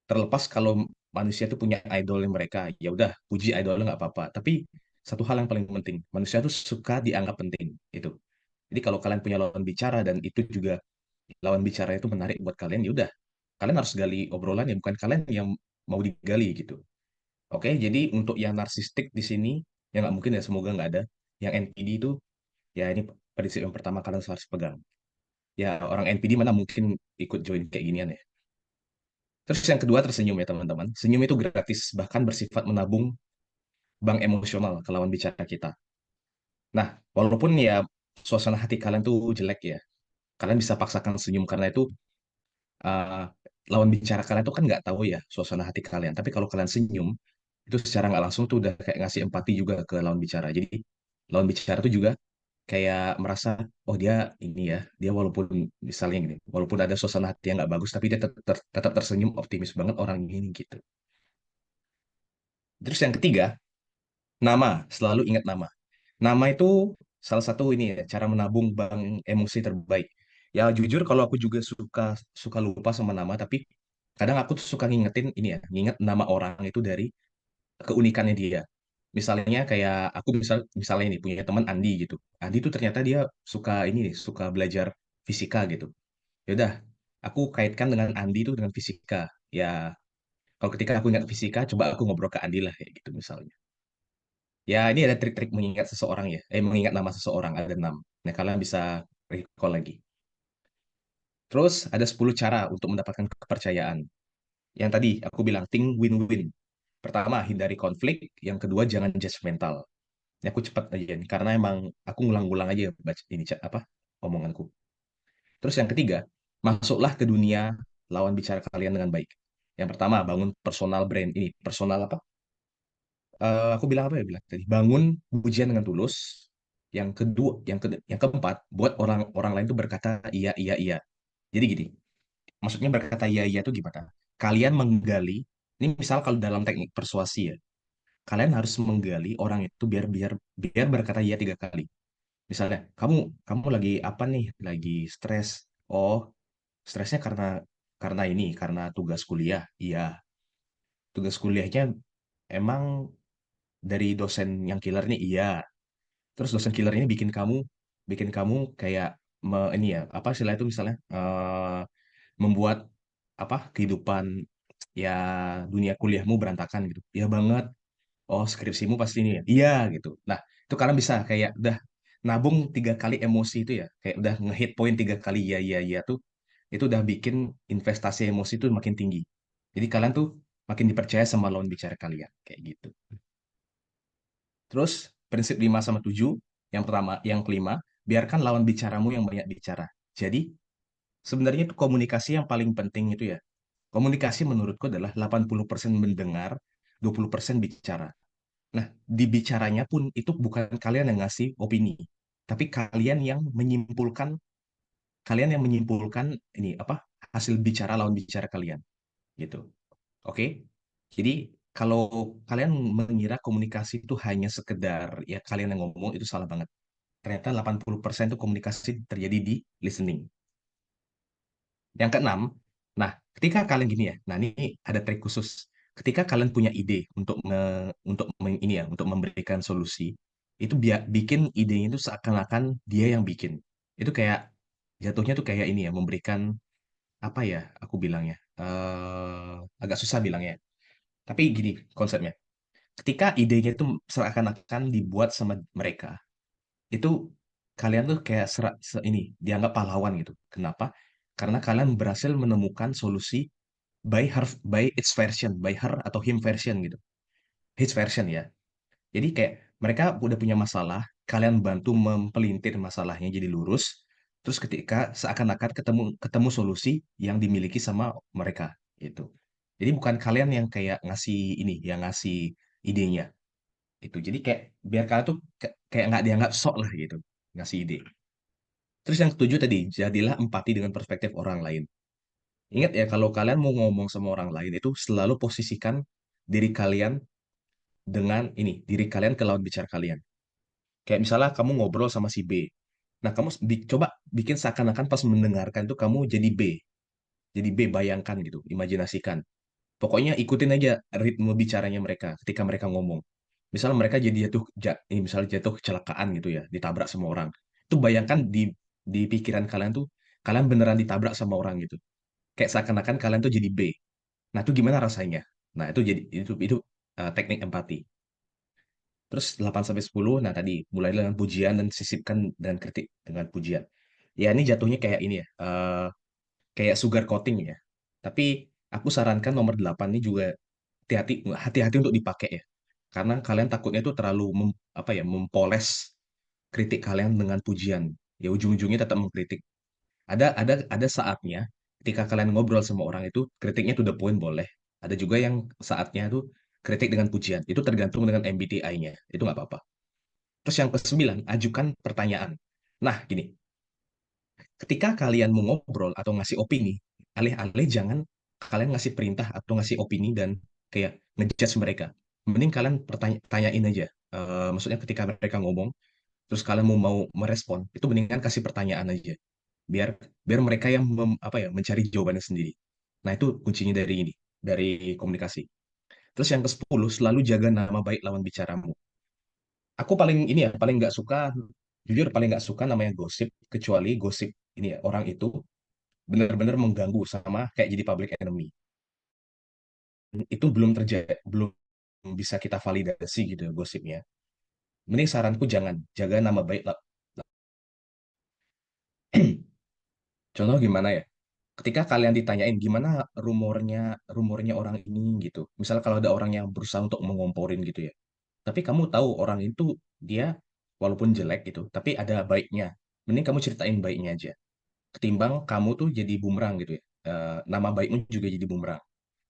Terlepas kalau manusia tuh punya idolnya mereka, ya udah puji idolnya nggak apa-apa. Tapi satu hal yang paling penting, manusia tuh suka dianggap penting. Itu. Jadi kalau kalian punya lawan bicara dan itu juga lawan bicara itu menarik buat kalian, ya udah kalian harus gali obrolan ya bukan kalian yang mau digali gitu. Oke, jadi untuk yang narsistik di sini, ya nggak mungkin ya, semoga nggak ada. Yang NPD itu, ya ini prinsip yang pertama kalian harus pegang. Ya orang NPD mana mungkin ikut join kayak ginian ya. Terus yang kedua tersenyum ya teman-teman. Senyum itu gratis, bahkan bersifat menabung bank emosional ke lawan bicara kita. Nah, walaupun ya suasana hati kalian tuh jelek ya, kalian bisa paksakan senyum karena itu uh, lawan bicara kalian tuh kan nggak tahu ya suasana hati kalian. Tapi kalau kalian senyum, itu secara nggak langsung tuh udah kayak ngasih empati juga ke lawan bicara. Jadi lawan bicara tuh juga kayak merasa oh dia ini ya dia walaupun misalnya gini walaupun ada suasana hati yang nggak bagus tapi dia tetap tersenyum optimis banget orang ini gitu. Terus yang ketiga, nama, selalu ingat nama. Nama itu salah satu ini ya cara menabung bank emosi terbaik. Ya jujur kalau aku juga suka suka lupa sama nama tapi kadang aku tuh suka ngingetin ini ya nginget nama orang itu dari keunikannya dia. Misalnya kayak aku misalnya ini punya teman Andi gitu. Andi tuh ternyata dia suka ini nih, suka belajar fisika gitu. Ya udah, aku kaitkan dengan Andi itu dengan fisika. Ya, kalau ketika aku ingat fisika, coba aku ngobrol ke Andi lah kayak gitu misalnya. Ya, ini ada trik-trik mengingat seseorang ya. Mengingat nama seseorang ada 6. Nah, kalian bisa recall lagi. Terus ada 10 cara untuk mendapatkan kepercayaan. Yang tadi aku bilang think win-win. Pertama, hindari konflik. Yang kedua, jangan judgmental. Ini aku cepat aja nih, karena emang aku ngulang-ngulang aja baca ini apa omonganku. Terus yang ketiga, masuklah ke dunia lawan bicara kalian dengan baik. Yang pertama, bangun personal brand ini, personal apa? Aku bilang apa ya bilang tadi? Bangun pujian dengan tulus. Yang kedua, yang keempat, buat orang lain tuh berkata iya iya iya. Jadi gini, maksudnya berkata iya iya itu gimana? Kalian menggali, ini misal kalau dalam teknik persuasi ya, kalian harus menggali orang itu biar biar biar berkata iya 3 kali. Misalnya, kamu lagi apa nih? Lagi stres. Oh, stresnya karena ini, karena tugas kuliah. Iya, tugas kuliahnya emang dari dosen yang killer nih. Iya. Terus dosen killer ini bikin kamu kayak ini ya, apa istilah itu misalnya membuat apa kehidupan ya dunia kuliahmu berantakan gitu. Iya banget. Oh, skripsimu pasti ini ya. Iya gitu. Nah, itu kalian bisa kayak udah nabung 3 kali emosi itu ya. Kayak udah ngehit poin 3 kali ya ya ya tuh. Itu udah bikin investasi emosi itu makin tinggi. Jadi kalian tuh makin dipercaya sama lawan bicara kalian. Kayak gitu. Terus prinsip 5 sama 7. Yang pertama, yang kelima, biarkan lawan bicaramu yang banyak bicara. Jadi sebenarnya itu komunikasi yang paling penting itu ya. Komunikasi menurutku adalah 80% mendengar, 20% bicara. Nah, di bicaranya pun itu bukan kalian yang ngasih opini, tapi kalian yang menyimpulkan ini apa hasil bicara lawan bicara kalian gitu. Oke? Jadi kalau kalian mengira komunikasi itu hanya sekedar ya kalian yang ngomong itu salah banget. Ternyata 80% itu komunikasi terjadi di listening. Yang keenam, nah ketika kalian gini ya, nah ini ada trik khusus. Ketika kalian punya ide untuk memberikan solusi, itu bikin idenya itu seakan-akan dia yang bikin. Itu kayak jatuhnya tuh kayak ini ya, memberikan apa ya, aku bilangnya, agak susah bilangnya. Tapi gini konsepnya, ketika idenya itu seakan-akan dibuat sama mereka, itu kalian tuh kayak ini dianggap pahlawan gitu. Kenapa? Karena kalian berhasil menemukan solusi by its version, by her atau him version gitu. His version ya. Jadi kayak mereka udah punya masalah, kalian bantu mempelintir masalahnya jadi lurus. Terus ketika seakan-akan ketemu ketemu solusi yang dimiliki sama mereka itu. Jadi bukan kalian yang kayak ngasih ini, yang ngasih idenya itu. Jadi kayak biar kalian tuh kayak nggak dianggap sok lah gitu, ngasih ide. Terus yang ketujuh tadi, jadilah empati dengan perspektif orang lain. Ingat ya, kalau kalian mau ngomong sama orang lain itu selalu posisikan diri kalian diri kalian ke lawan bicara kalian. Kayak misalnya kamu ngobrol sama si B. Nah, kamu coba bikin seakan-akan pas mendengarkan itu kamu jadi B. Jadi B, bayangkan gitu, imajinasikan. Pokoknya ikutin aja ritme bicaranya mereka ketika mereka ngomong. Misalnya mereka jadi ini misalnya jatuh kecelakaan gitu ya, ditabrak sama orang. Itu bayangkan di pikiran kalian tuh kalian beneran ditabrak sama orang gitu. Kayak seakan-akan kalian tuh jadi B. Nah, itu gimana rasanya? Nah, itu teknik empati. Terus 8 sampai 10, nah tadi mulai dengan pujian dan sisipkan dengan kritik dengan pujian. Ya ini jatuhnya kayak ini ya, kayak sugar coating ya. Tapi aku sarankan nomor 8 ini juga hati-hati untuk dipakai ya. Karena kalian takutnya itu terlalu mempoles kritik kalian dengan pujian. Ya ujung-ujungnya tetap mengkritik. Ada saatnya ketika kalian ngobrol sama orang itu kritiknya to the point boleh. Ada juga yang saatnya tuh kritik dengan pujian. Itu tergantung dengan MBTI-nya. Itu nggak apa-apa. Terus yang ke-9, ajukan pertanyaan. Nah, gini, ketika kalian mau ngobrol atau ngasih opini, alih-alih jangan kalian ngasih perintah atau ngasih opini dan kayak ngejudge mereka. Mending kalian tanyain aja. Maksudnya ketika mereka ngomong, terus kalian mau merespon, itu mendingan kasih pertanyaan aja. Biar biar mereka yang mencari jawabannya sendiri. Nah, itu kuncinya dari ini, dari komunikasi. Terus yang ke-10, selalu jaga nama baik lawan bicaramu. Aku paling ini ya, paling nggak suka, jujur paling nggak suka namanya gosip, kecuali gosip ini ya, orang itu benar-benar mengganggu sama kayak jadi public enemy. Itu belum bisa kita validasi gitu ya, gosipnya. Mending saranku jangan, jaga nama baik lah. Contoh gimana ya? Ketika kalian ditanyain gimana rumornya rumornya orang ini gitu. Misal kalau ada orang yang berusaha untuk mengomporin gitu ya. Tapi kamu tahu orang itu dia walaupun jelek gitu, tapi ada baiknya. Mending kamu ceritain baiknya aja. Ketimbang kamu tuh jadi bumerang gitu ya. Nama baikmu juga jadi bumerang.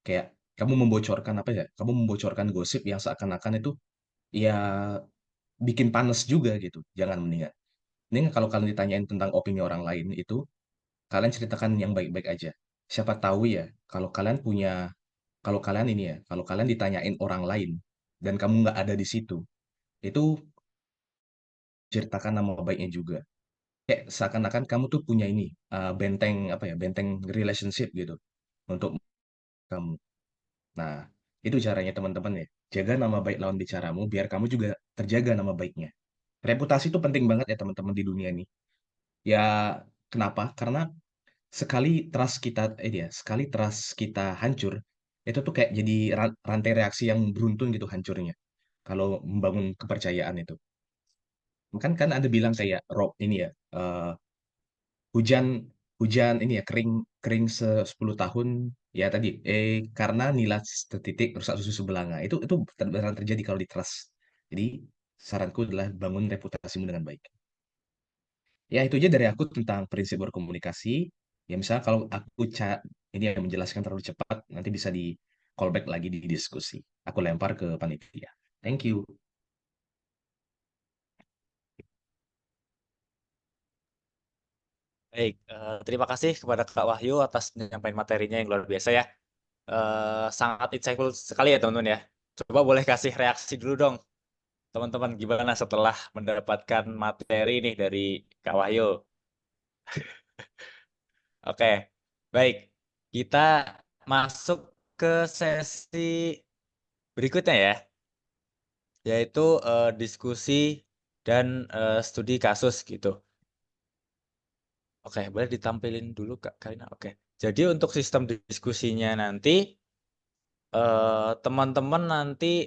Kayak kamu membocorkan apa ya? Kamu membocorkan gosip yang seakan-akan itu ya bikin panas juga gitu. Jangan mendingan. Mending kalau kalian ditanyain tentang opini orang lain itu, kalian ceritakan yang baik-baik aja. Siapa tahu ya, kalau kalian ini ya, kalau kalian ditanyain orang lain dan kamu nggak ada di situ, itu ceritakan nama baiknya juga. Kayak seakan-akan kamu tuh punya ini benteng benteng relationship gitu untuk kamu. Nah, itu caranya teman-teman ya. Jaga nama baik lawan bicaramu biar kamu juga terjaga nama baiknya. Reputasi itu penting banget ya teman-teman di dunia ini. Ya, kenapa? Karena sekali trust kita hancur, itu tuh kayak jadi rantai reaksi yang beruntun gitu hancurnya. Kalau membangun kepercayaan itu. Kan ada bilang kayak rob ini ya, hujan hujan ini ya kering 10 tahun ya tadi karena nilas setitik rusak susu sebelanga itu benar terjadi kalau di trust. Jadi saranku adalah bangun reputasimu dengan baik. Ya itu aja dari aku tentang prinsip berkomunikasi. Ya misalnya kalau ini yang menjelaskan terlalu cepat nanti bisa di callback lagi di diskusi. Aku lempar ke panitia. Thank you. Baik, terima kasih kepada Kak Wahyu atas menyampaikan materinya yang luar biasa ya. Sangat insightful sekali ya teman-teman ya. Coba boleh kasih reaksi dulu dong, teman-teman, gimana setelah mendapatkan materi nih dari Kak Wahyu. Oke, Baik, kita masuk ke sesi berikutnya ya, yaitu diskusi dan studi kasus gitu. Oke, boleh ditampilin dulu Kak Karina. Oke. Jadi untuk sistem diskusinya nanti teman-teman nanti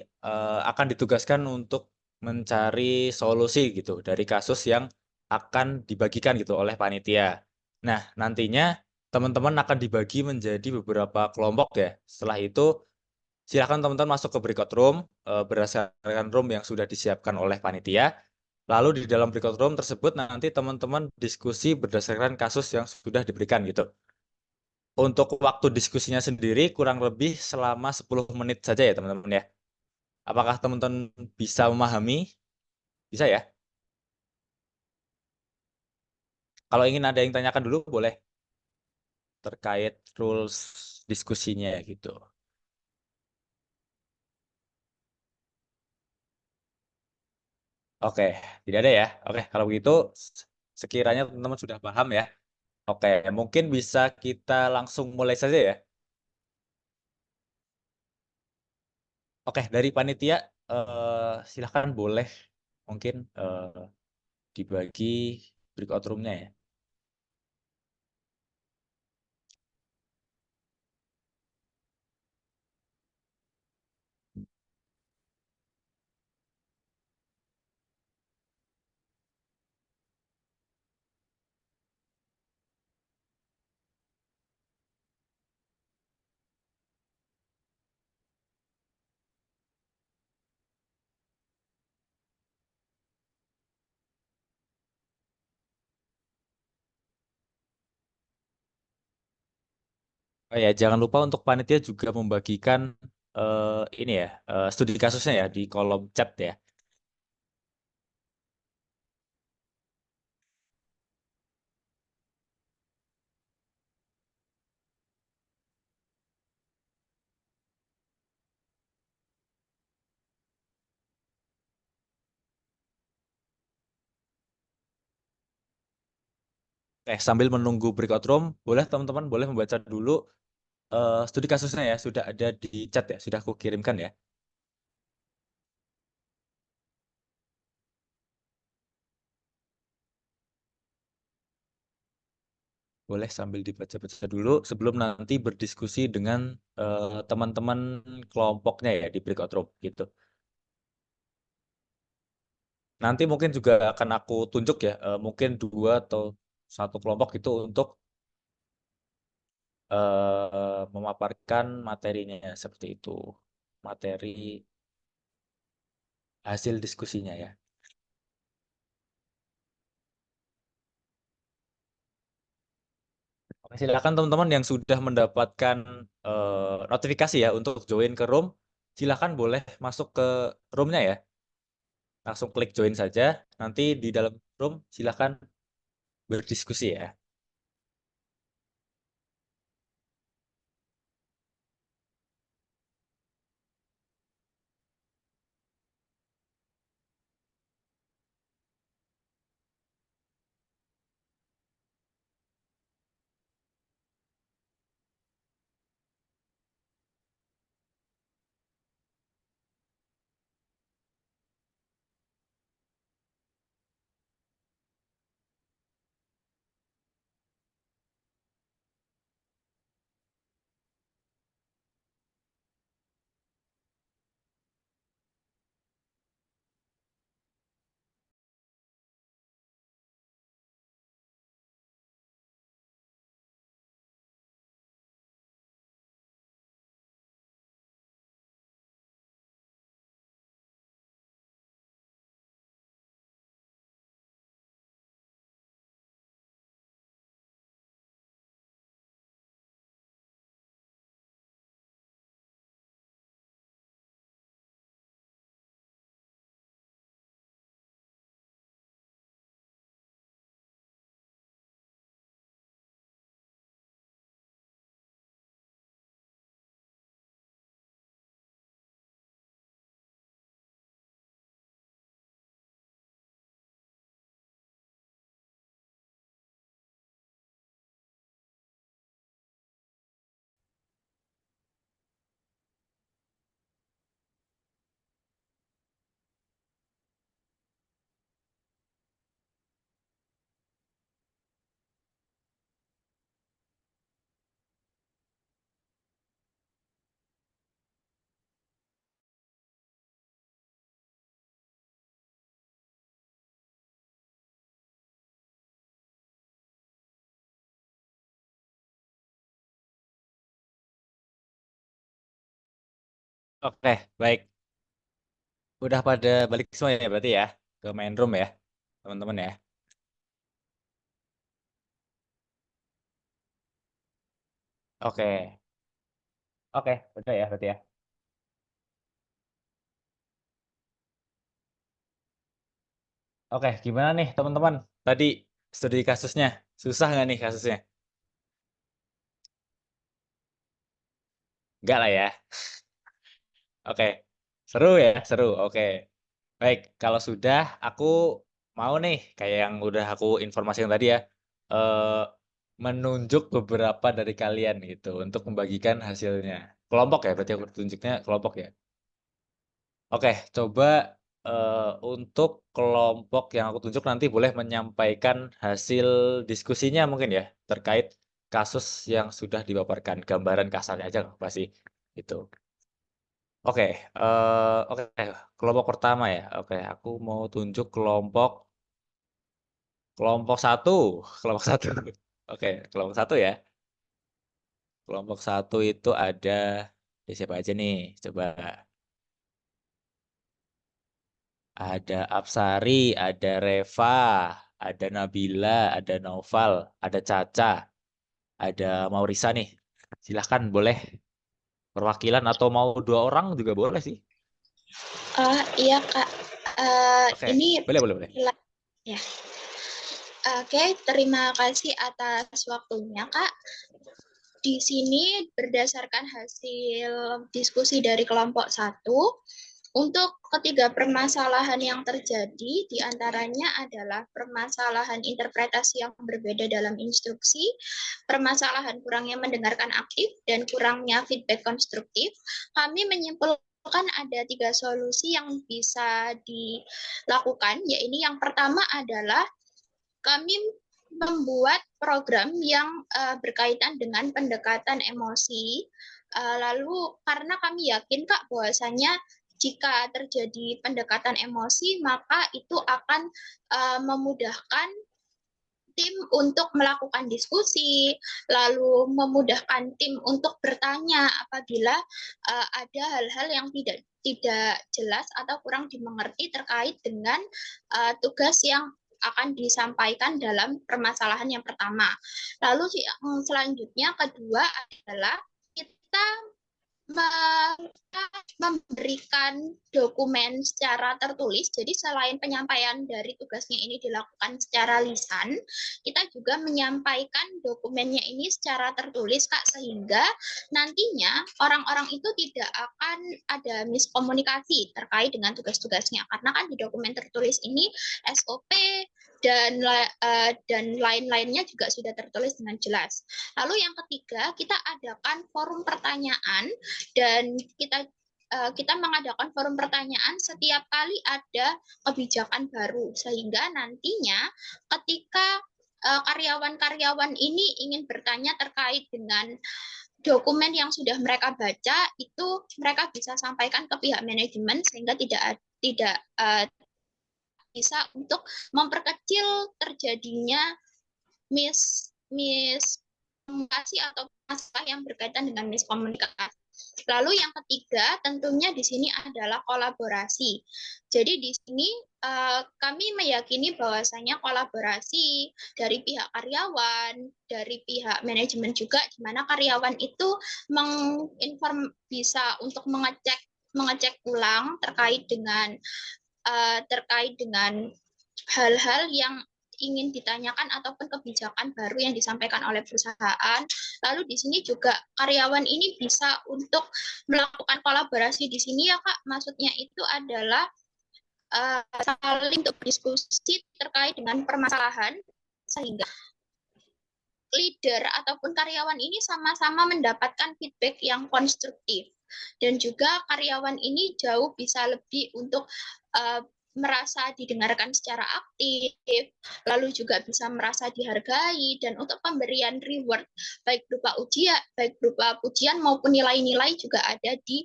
akan ditugaskan untuk mencari solusi gitu dari kasus yang akan dibagikan gitu oleh panitia. Nah, nantinya teman-teman akan dibagi menjadi beberapa kelompok ya. Setelah itu silakan teman-teman masuk ke breakout room berdasarkan room yang sudah disiapkan oleh panitia. Lalu di dalam breakout room tersebut nanti teman-teman diskusi berdasarkan kasus yang sudah diberikan gitu. Untuk waktu diskusinya sendiri kurang lebih selama 10 menit saja ya teman-teman ya. Apakah teman-teman bisa memahami? Bisa ya? Kalau ingin ada yang tanyakan dulu boleh terkait rules diskusinya gitu. Oke, tidak ada ya. Oke, kalau begitu sekiranya teman-teman sudah paham ya. Oke, mungkin bisa kita langsung mulai saja ya. Oke, dari panitia silahkan boleh mungkin dibagi breakout room-nya ya. Oh ya, jangan lupa untuk panitia juga membagikan ini ya, studi kasusnya ya di kolom chat ya. Sambil menunggu breakout room, boleh teman-teman boleh membaca dulu studi kasusnya ya, sudah ada di chat ya, sudah aku kirimkan ya. Boleh sambil dibaca-baca dulu sebelum nanti berdiskusi dengan teman-teman kelompoknya ya di breakout room gitu. Nanti mungkin juga akan aku tunjuk ya, mungkin 2 atau 1 kelompok itu untuk memaparkan materinya seperti itu. Materi hasil diskusinya ya. Oke, silakan teman-teman yang sudah mendapatkan notifikasi ya untuk join ke room, silakan boleh masuk ke roomnya ya. Langsung klik join saja. Nanti di dalam room silakan berdiskusi ya. Oke, baik. Udah pada balik semua ya berarti ya ke main room ya, teman-teman ya. Oke, oke, udah ya berarti ya. Oke, gimana nih teman-teman? Tadi studi kasusnya, susah nggak nih kasusnya? Enggak lah ya. Oke, seru ya, seru. Oke, baik. Kalau sudah, aku mau nih, kayak yang udah aku informasikan tadi ya, eh, menunjuk beberapa dari kalian gitu untuk membagikan hasilnya. Kelompok ya, berarti aku tunjuknya kelompok ya. Oke, coba untuk kelompok yang aku tunjuk nanti boleh menyampaikan hasil diskusinya mungkin ya, terkait kasus yang sudah dipaparkan. Gambaran kasarnya aja nggak apa sih, itu. Oke, oke, kelompok pertama ya. Oke, aku mau tunjuk kelompok satu, kelompok satu. Oke, kelompok satu ya. Kelompok satu itu ada siapa aja nih? Coba ada Apsari, ada Reva, ada Nabila, ada Naufal, ada Caca, ada Maurisa nih. Silahkan boleh perwakilan atau mau 2 orang juga boleh sih. Iya Kak. Oke, Ini boleh, boleh, boleh. ya. Oke, terima kasih atas waktunya Kak. Di sini berdasarkan hasil diskusi dari kelompok 1, untuk ketiga permasalahan yang terjadi diantaranya adalah permasalahan interpretasi yang berbeda dalam instruksi, permasalahan kurangnya mendengarkan aktif, dan kurangnya feedback konstruktif. Kami menyimpulkan ada 3 solusi yang bisa dilakukan, yaitu yang pertama adalah kami membuat program yang berkaitan dengan pendekatan emosi. Lalu karena kami yakin Kak bahwasanya jika terjadi pendekatan emosi maka itu akan memudahkan tim untuk melakukan diskusi, lalu memudahkan tim untuk bertanya apabila ada hal-hal yang tidak jelas atau kurang dimengerti terkait dengan tugas yang akan disampaikan dalam permasalahan yang pertama. Lalu selanjutnya kedua adalah kita memberikan dokumen secara tertulis. Jadi selain penyampaian dari tugasnya ini dilakukan secara lisan, kita juga menyampaikan dokumennya ini secara tertulis Kak, sehingga nantinya orang-orang itu tidak akan ada miskomunikasi terkait dengan tugas-tugasnya. Karena kan di dokumen tertulis ini SOP dan lain-lainnya juga sudah tertulis dengan jelas. Lalu yang ketiga, kita adakan forum pertanyaan dan kita mengadakan forum pertanyaan setiap kali ada kebijakan baru, sehingga nantinya ketika karyawan-karyawan ini ingin bertanya terkait dengan dokumen yang sudah mereka baca, itu mereka bisa sampaikan ke pihak manajemen sehingga tidak bisa untuk memperkecil terjadinya miskomunikasi atau masalah yang berkaitan dengan miskomunikasi. Lalu yang ketiga tentunya di sini adalah kolaborasi. Jadi di sini kami meyakini bahwasanya kolaborasi dari pihak karyawan, dari pihak manajemen juga, di mana karyawan itu bisa untuk mengecek ulang terkait dengan hal-hal yang ingin ditanyakan ataupun kebijakan baru yang disampaikan oleh perusahaan. Lalu di sini juga karyawan ini bisa untuk melakukan kolaborasi di sini ya Kak. Maksudnya itu adalah saling berdiskusi terkait dengan permasalahan sehingga leader ataupun karyawan ini sama-sama mendapatkan feedback yang konstruktif. Dan juga karyawan ini jauh bisa lebih untuk merasa didengarkan secara aktif, lalu juga bisa merasa dihargai, dan untuk pemberian reward baik berupa pujian maupun nilai-nilai juga ada di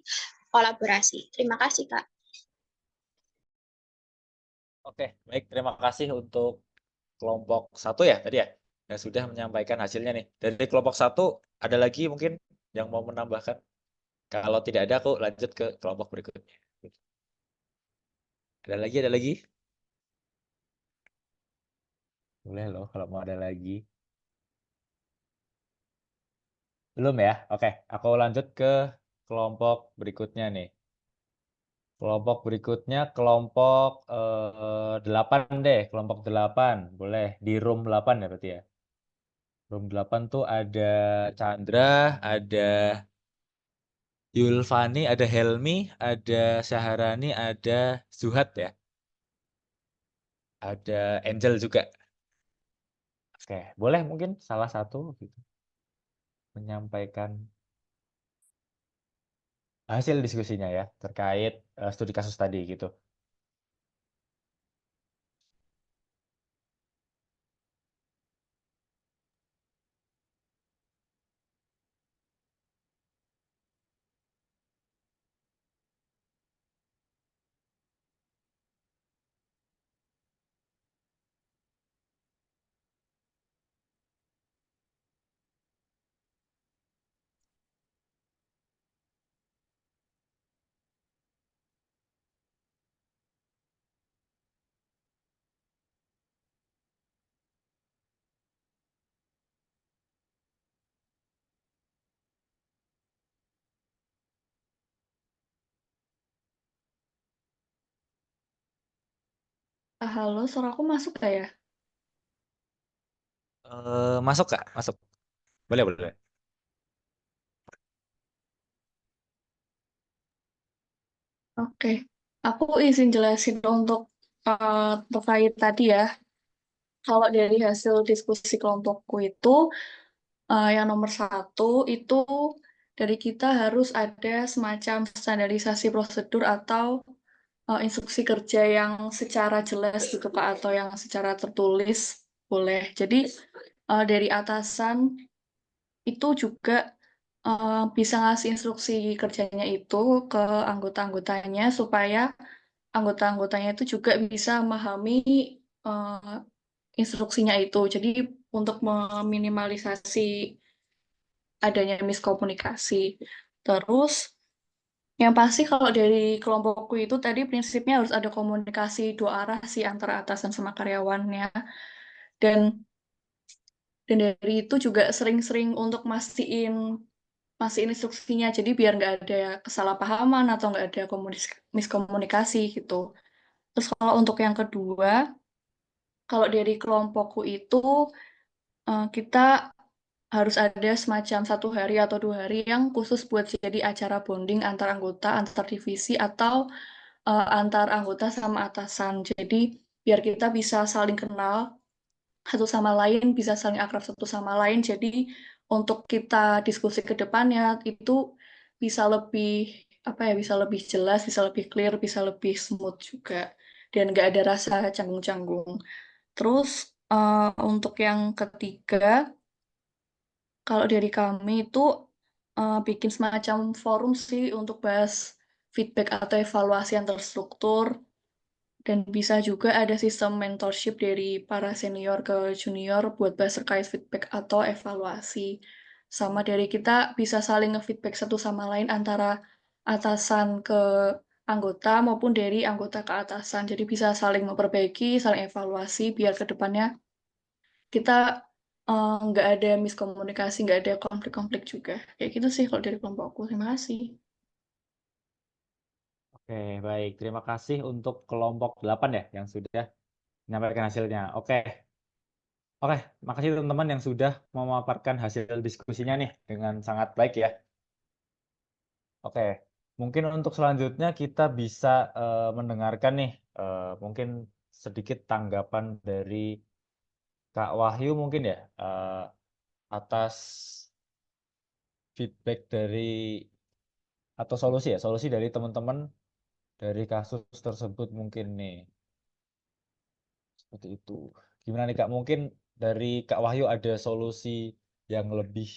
kolaborasi. Terima kasih Kak. Oke, baik. Terima kasih untuk kelompok 1 ya tadi ya, yang sudah menyampaikan hasilnya nih. Dari kelompok 1 ada lagi mungkin yang mau menambahkan? Kalau tidak ada, aku lanjut ke kelompok berikutnya. Ada lagi, ada lagi? Boleh loh kalau mau ada lagi. Belum ya? Oke, aku lanjut ke kelompok berikutnya nih. Kelompok berikutnya kelompok 8 deh, kelompok 8. Boleh di room 8 ya berarti ya. Room 8 tuh ada Chandra, ada Yulfani, ada Helmi, ada Syaharani, ada Zuhat ya. Ada Angel juga. Oke, boleh mungkin salah satu gitu menyampaikan hasil diskusinya ya terkait studi kasus tadi gitu. Halo, suara aku masuk gak ya? Masuk Kak, masuk. Boleh, boleh. Oke, aku izin jelasin untuk terkait tadi ya. Kalau dari hasil diskusi kelompokku itu, yang nomor satu itu dari kita harus ada semacam standarisasi prosedur atau instruksi kerja yang secara jelas gitu Kak, atau yang secara tertulis boleh. Jadi dari atasan itu juga bisa ngasih instruksi kerjanya itu ke anggota-anggotanya supaya anggota-anggotanya itu juga bisa memahami eh, instruksinya itu. Jadi untuk meminimalisasi adanya miskomunikasi. Terus yang pasti kalau dari kelompokku itu tadi prinsipnya harus ada komunikasi dua arah sih antara atasan sama karyawannya. Dan dan dari itu juga sering-sering untuk mastiin instruksinya. Jadi biar nggak ada kesalahpahaman atau nggak ada miskomunikasi gitu. Terus kalau untuk yang kedua, kalau dari kelompokku itu kita harus ada semacam 1 hari atau 2 hari yang khusus buat jadi acara bonding antar anggota, antar divisi atau antar anggota sama atasan. Jadi biar kita bisa saling kenal satu sama lain, bisa saling akrab satu sama lain. Jadi untuk kita diskusi ke depannya itu bisa lebih apa ya, bisa lebih jelas, bisa lebih clear, bisa lebih smooth juga, dan nggak ada rasa canggung-canggung. Terus untuk yang ketiga, kalau dari kami itu bikin semacam forum sih untuk bahas feedback atau evaluasi yang terstruktur, dan bisa juga ada sistem mentorship dari para senior ke junior buat bahas terkait feedback atau evaluasi. Sama dari kita bisa saling nge-feedback satu sama lain antara atasan ke anggota maupun dari anggota ke atasan. Jadi bisa saling memperbaiki, saling evaluasi biar ke depannya kita nggak ada miskomunikasi, nggak ada konflik-konflik juga. Kayak gitu sih kalau dari kelompokku. Terima kasih. Oke, baik. Terima kasih untuk kelompok 8 ya yang sudah menyampaikan hasilnya. Oke. Oke, makasih teman-teman yang sudah memaparkan hasil diskusinya nih dengan sangat baik ya. Oke, mungkin untuk selanjutnya kita bisa mendengarkan nih mungkin sedikit tanggapan dari Kak Wahyu mungkin ya atas feedback dari atau solusi dari teman-teman dari kasus tersebut mungkin nih. Seperti itu. Gimana nih Kak? Mungkin dari Kak Wahyu ada solusi yang lebih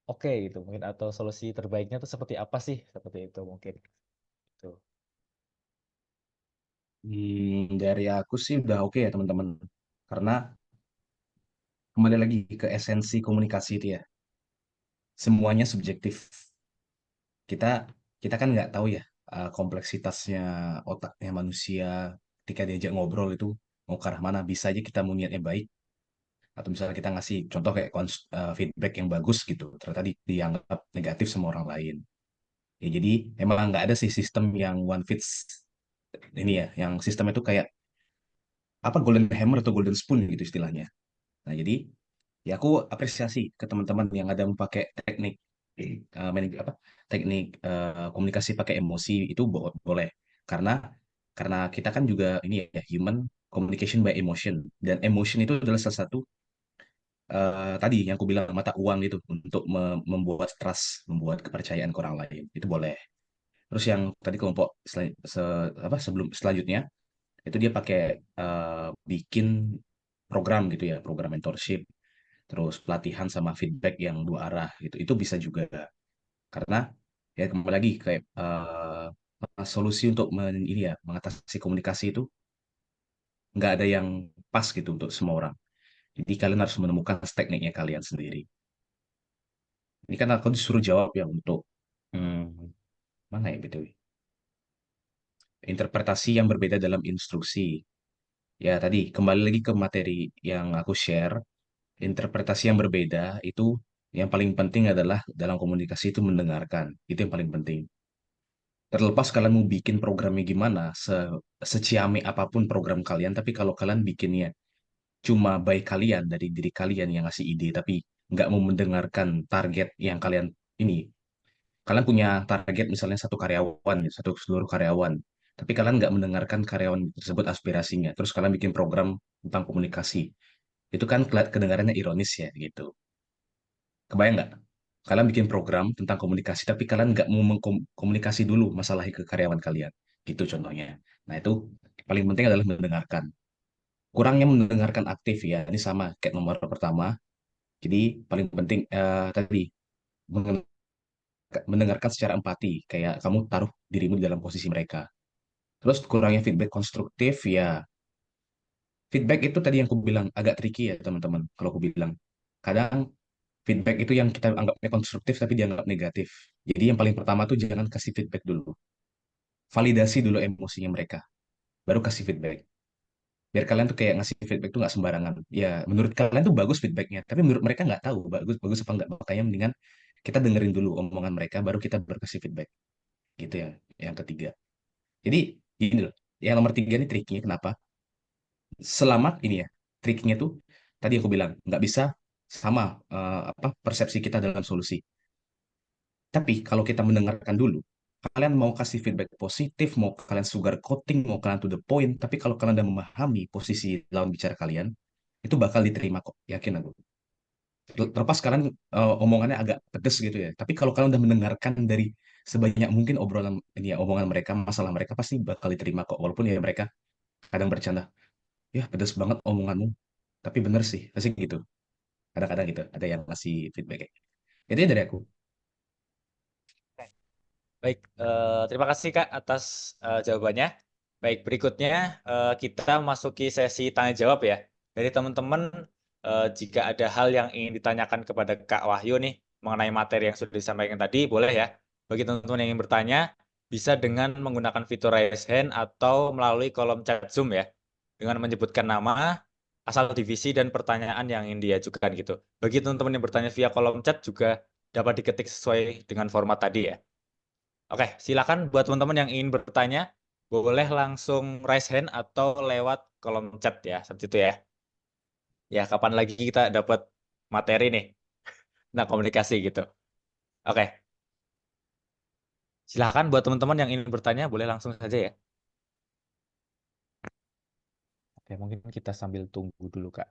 oke gitu mungkin atau solusi terbaiknya itu seperti apa sih? Seperti itu mungkin. Itu. Dari aku sih udah oke ya teman-teman. Karena kembali lagi ke esensi komunikasi itu ya. Semuanya subjektif. kita kita kan nggak tahu ya kompleksitasnya otaknya manusia ketika diajak ngobrol itu mau ke arah mana. Bisa aja kita mau niatnya baik, atau misalnya kita ngasih contoh kayak feedback yang bagus gitu, ternyata dianggap negatif sama orang lain. Ya, jadi emang nggak ada sih sistem yang one fits ini ya, yang sistem itu kayak apa golden hammer atau golden spoon gitu istilahnya. Nah, jadi ya aku apresiasi ke teman-teman yang ada memakai teknik apa teknik komunikasi pakai emosi itu boleh, karena kita kan juga ini ya human communication by emotion, dan emotion itu adalah salah satu tadi yang aku bilang mata uang itu untuk membuat trust, membuat kepercayaan ke orang lain itu boleh. Terus yang tadi kelompok sebelum selanjutnya itu dia pakai bikin program gitu ya, program mentorship, terus pelatihan sama feedback yang dua arah gitu. Itu bisa juga karena ya kembali lagi kayak solusi untuk ini ya mengatasi komunikasi itu nggak ada yang pas gitu untuk semua orang. Jadi kalian harus menemukan tekniknya kalian sendiri. Ini kan aku disuruh jawab ya untuk mana ya BTW? Interpretasi yang berbeda dalam instruksi. Ya tadi kembali lagi ke materi yang aku share, interpretasi yang berbeda itu yang paling penting adalah dalam komunikasi itu mendengarkan. Itu yang paling penting. Terlepas kalian mau bikin programnya gimana, seciame apapun program kalian, tapi kalau kalian bikinnya cuma by kalian, dari diri kalian yang ngasih ide, tapi nggak mau mendengarkan target yang kalian ini. Kalian punya target misalnya satu karyawan, satu seluruh karyawan, tapi kalian nggak mendengarkan karyawan tersebut aspirasinya. Terus kalian bikin program tentang komunikasi. Itu kan kedengarannya ironis ya gitu. Kebayang nggak? Kalian bikin program tentang komunikasi, tapi kalian nggak mau mengkomunikasi dulu masalahnya ke karyawan kalian. Gitu contohnya. Nah itu paling penting adalah mendengarkan. Kurangnya mendengarkan aktif ya. Ini sama kayak nomor pertama. Jadi paling penting tadi mendengarkan secara empati. Kayak kamu taruh dirimu di dalam posisi mereka. Terus kurangnya feedback konstruktif ya. Feedback itu tadi yang aku bilang agak tricky ya teman-teman. Kalau aku bilang. Kadang feedback itu yang kita anggapnya konstruktif tapi dianggap negatif. Jadi yang paling pertama tuh jangan kasih feedback dulu. Validasi dulu emosinya mereka. Baru kasih feedback. Biar kalian tuh kayak ngasih feedback tuh nggak sembarangan. Ya menurut kalian tuh bagus feedbacknya. Tapi menurut mereka nggak tahu bagus bagus apa nggak. Makanya mendingan kita dengerin dulu omongan mereka. Baru kita berkasih feedback. Gitu ya. Yang ketiga. Jadi gini loh. Yang nomor tiga ini triknya kenapa? Selamat ini ya. Triknya tuh tadi aku bilang nggak bisa sama apa persepsi kita dalam solusi. Tapi kalau kita mendengarkan dulu, kalian mau kasih feedback positif, mau kalian sugar coating, mau kalian to the point, tapi kalau kalian udah memahami posisi lawan bicara kalian, itu bakal diterima kok, yakin aku. Terlepas kalian omongannya agak pedes gitu ya, tapi kalau kalian udah mendengarkan dari sebanyak mungkin obrolan ini ya, omongan mereka, masalah mereka pasti bakal diterima kok, walaupun ya mereka kadang bercanda, ya pedes banget omonganmu, tapi bener sih, pasti gitu. Kadang-kadang gitu, ada yang ngasih feedback kayak gitu. Itu ya dari aku. Baik, terima kasih Kak atas jawabannya. Baik, berikutnya kita masuki sesi tanya jawab ya. Dari teman-teman, jika ada hal yang ingin ditanyakan kepada Kak Wahyu nih mengenai materi yang sudah disampaikan tadi, boleh ya. Bagi teman-teman yang ingin bertanya, bisa dengan menggunakan fitur raise hand atau melalui kolom chat Zoom ya, dengan menyebutkan nama, asal divisi dan pertanyaan yang ingin diajukan gitu. Bagi teman-teman yang bertanya via kolom chat juga dapat diketik sesuai dengan format tadi ya. Oke, silakan buat teman-teman yang ingin bertanya, boleh langsung raise hand atau lewat kolom chat ya, seperti itu ya. Ya, kapan lagi kita dapat materi nih, nah komunikasi gitu. Oke, silakan buat teman-teman yang ingin bertanya, boleh langsung saja ya. Oke, mungkin kita sambil tunggu dulu, Kak.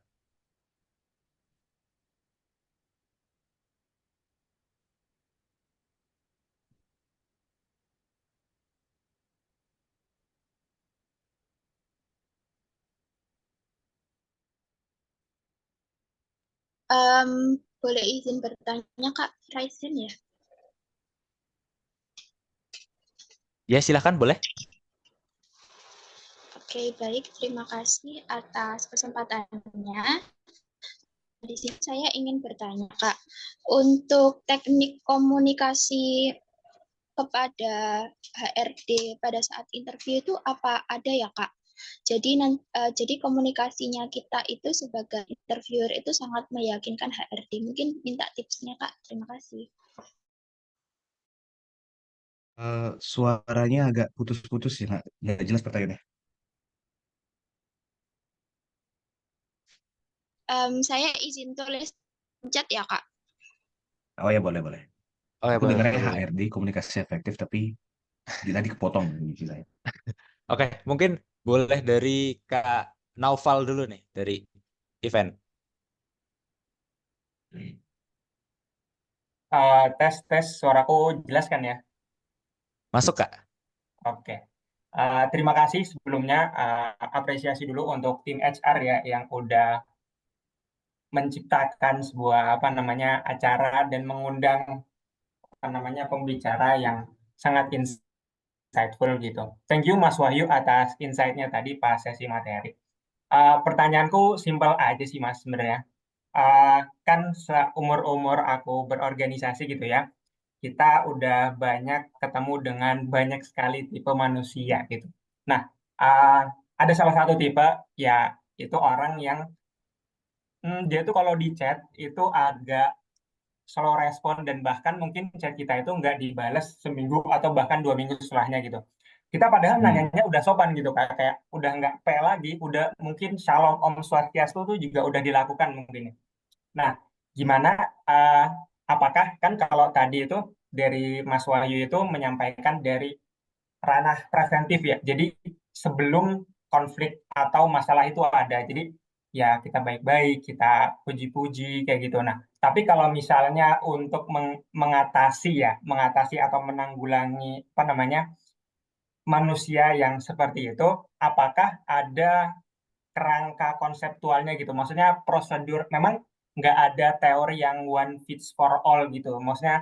Boleh izin bertanya, Kak Raisen ya? Ya, silakan boleh. Oke, baik. Terima kasih atas kesempatannya. Di sini saya ingin bertanya, Kak. Untuk teknik komunikasi kepada HRD pada saat interview itu apa ada ya Kak? Jadi komunikasinya kita itu sebagai interviewer itu sangat meyakinkan HRD. Mungkin minta tipsnya Kak. Terima kasih. Suaranya agak putus-putus ya, nggak jelas pertanyaannya. Saya izin tulis chat ya Kak. Oh ya, boleh, boleh. Oh ya Aku boleh dengarnya boleh. HRD, komunikasi efektif, tapi tadi kepotong gitu saya. Oke, mungkin boleh dari Kak Naufal dulu nih dari event. Tes suaraku jelas kan ya? Masuk Kak? Oke. Terima kasih sebelumnya, apresiasi dulu untuk tim HR ya yang udah menciptakan sebuah acara dan mengundang pembicara yang sangat insightful gitu. Thank you Mas Wahyu atas insight-nya tadi pas sesi materi. Pertanyaanku simpel aja sih Mas sebenarnya. Kan seumur-umur aku berorganisasi gitu ya, kita udah banyak ketemu dengan banyak sekali tipe manusia gitu. Nah, uh, ada salah satu tipe ya itu orang yang dia tuh kalau di chat itu agak slow respon dan bahkan mungkin chat kita itu nggak dibales seminggu atau bahkan 2 minggu setelahnya gitu. Kita padahal nanyanya udah sopan gitu kayak udah nggak pe lagi, udah mungkin Shalom Om Swastiastu tuh juga udah dilakukan mungkin. Nah, gimana? uh, apakah kan kalau tadi itu dari Mas Wahyu itu menyampaikan dari ranah preventif ya. Jadi sebelum konflik atau masalah itu ada. Jadi ya kita baik-baik, kita puji-puji kayak gitu. Nah, tapi kalau misalnya untuk mengatasi atau menanggulangi manusia yang seperti itu, apakah ada kerangka konseptualnya gitu. Maksudnya prosedur memang nggak ada teori yang one fits for all gitu. Maksudnya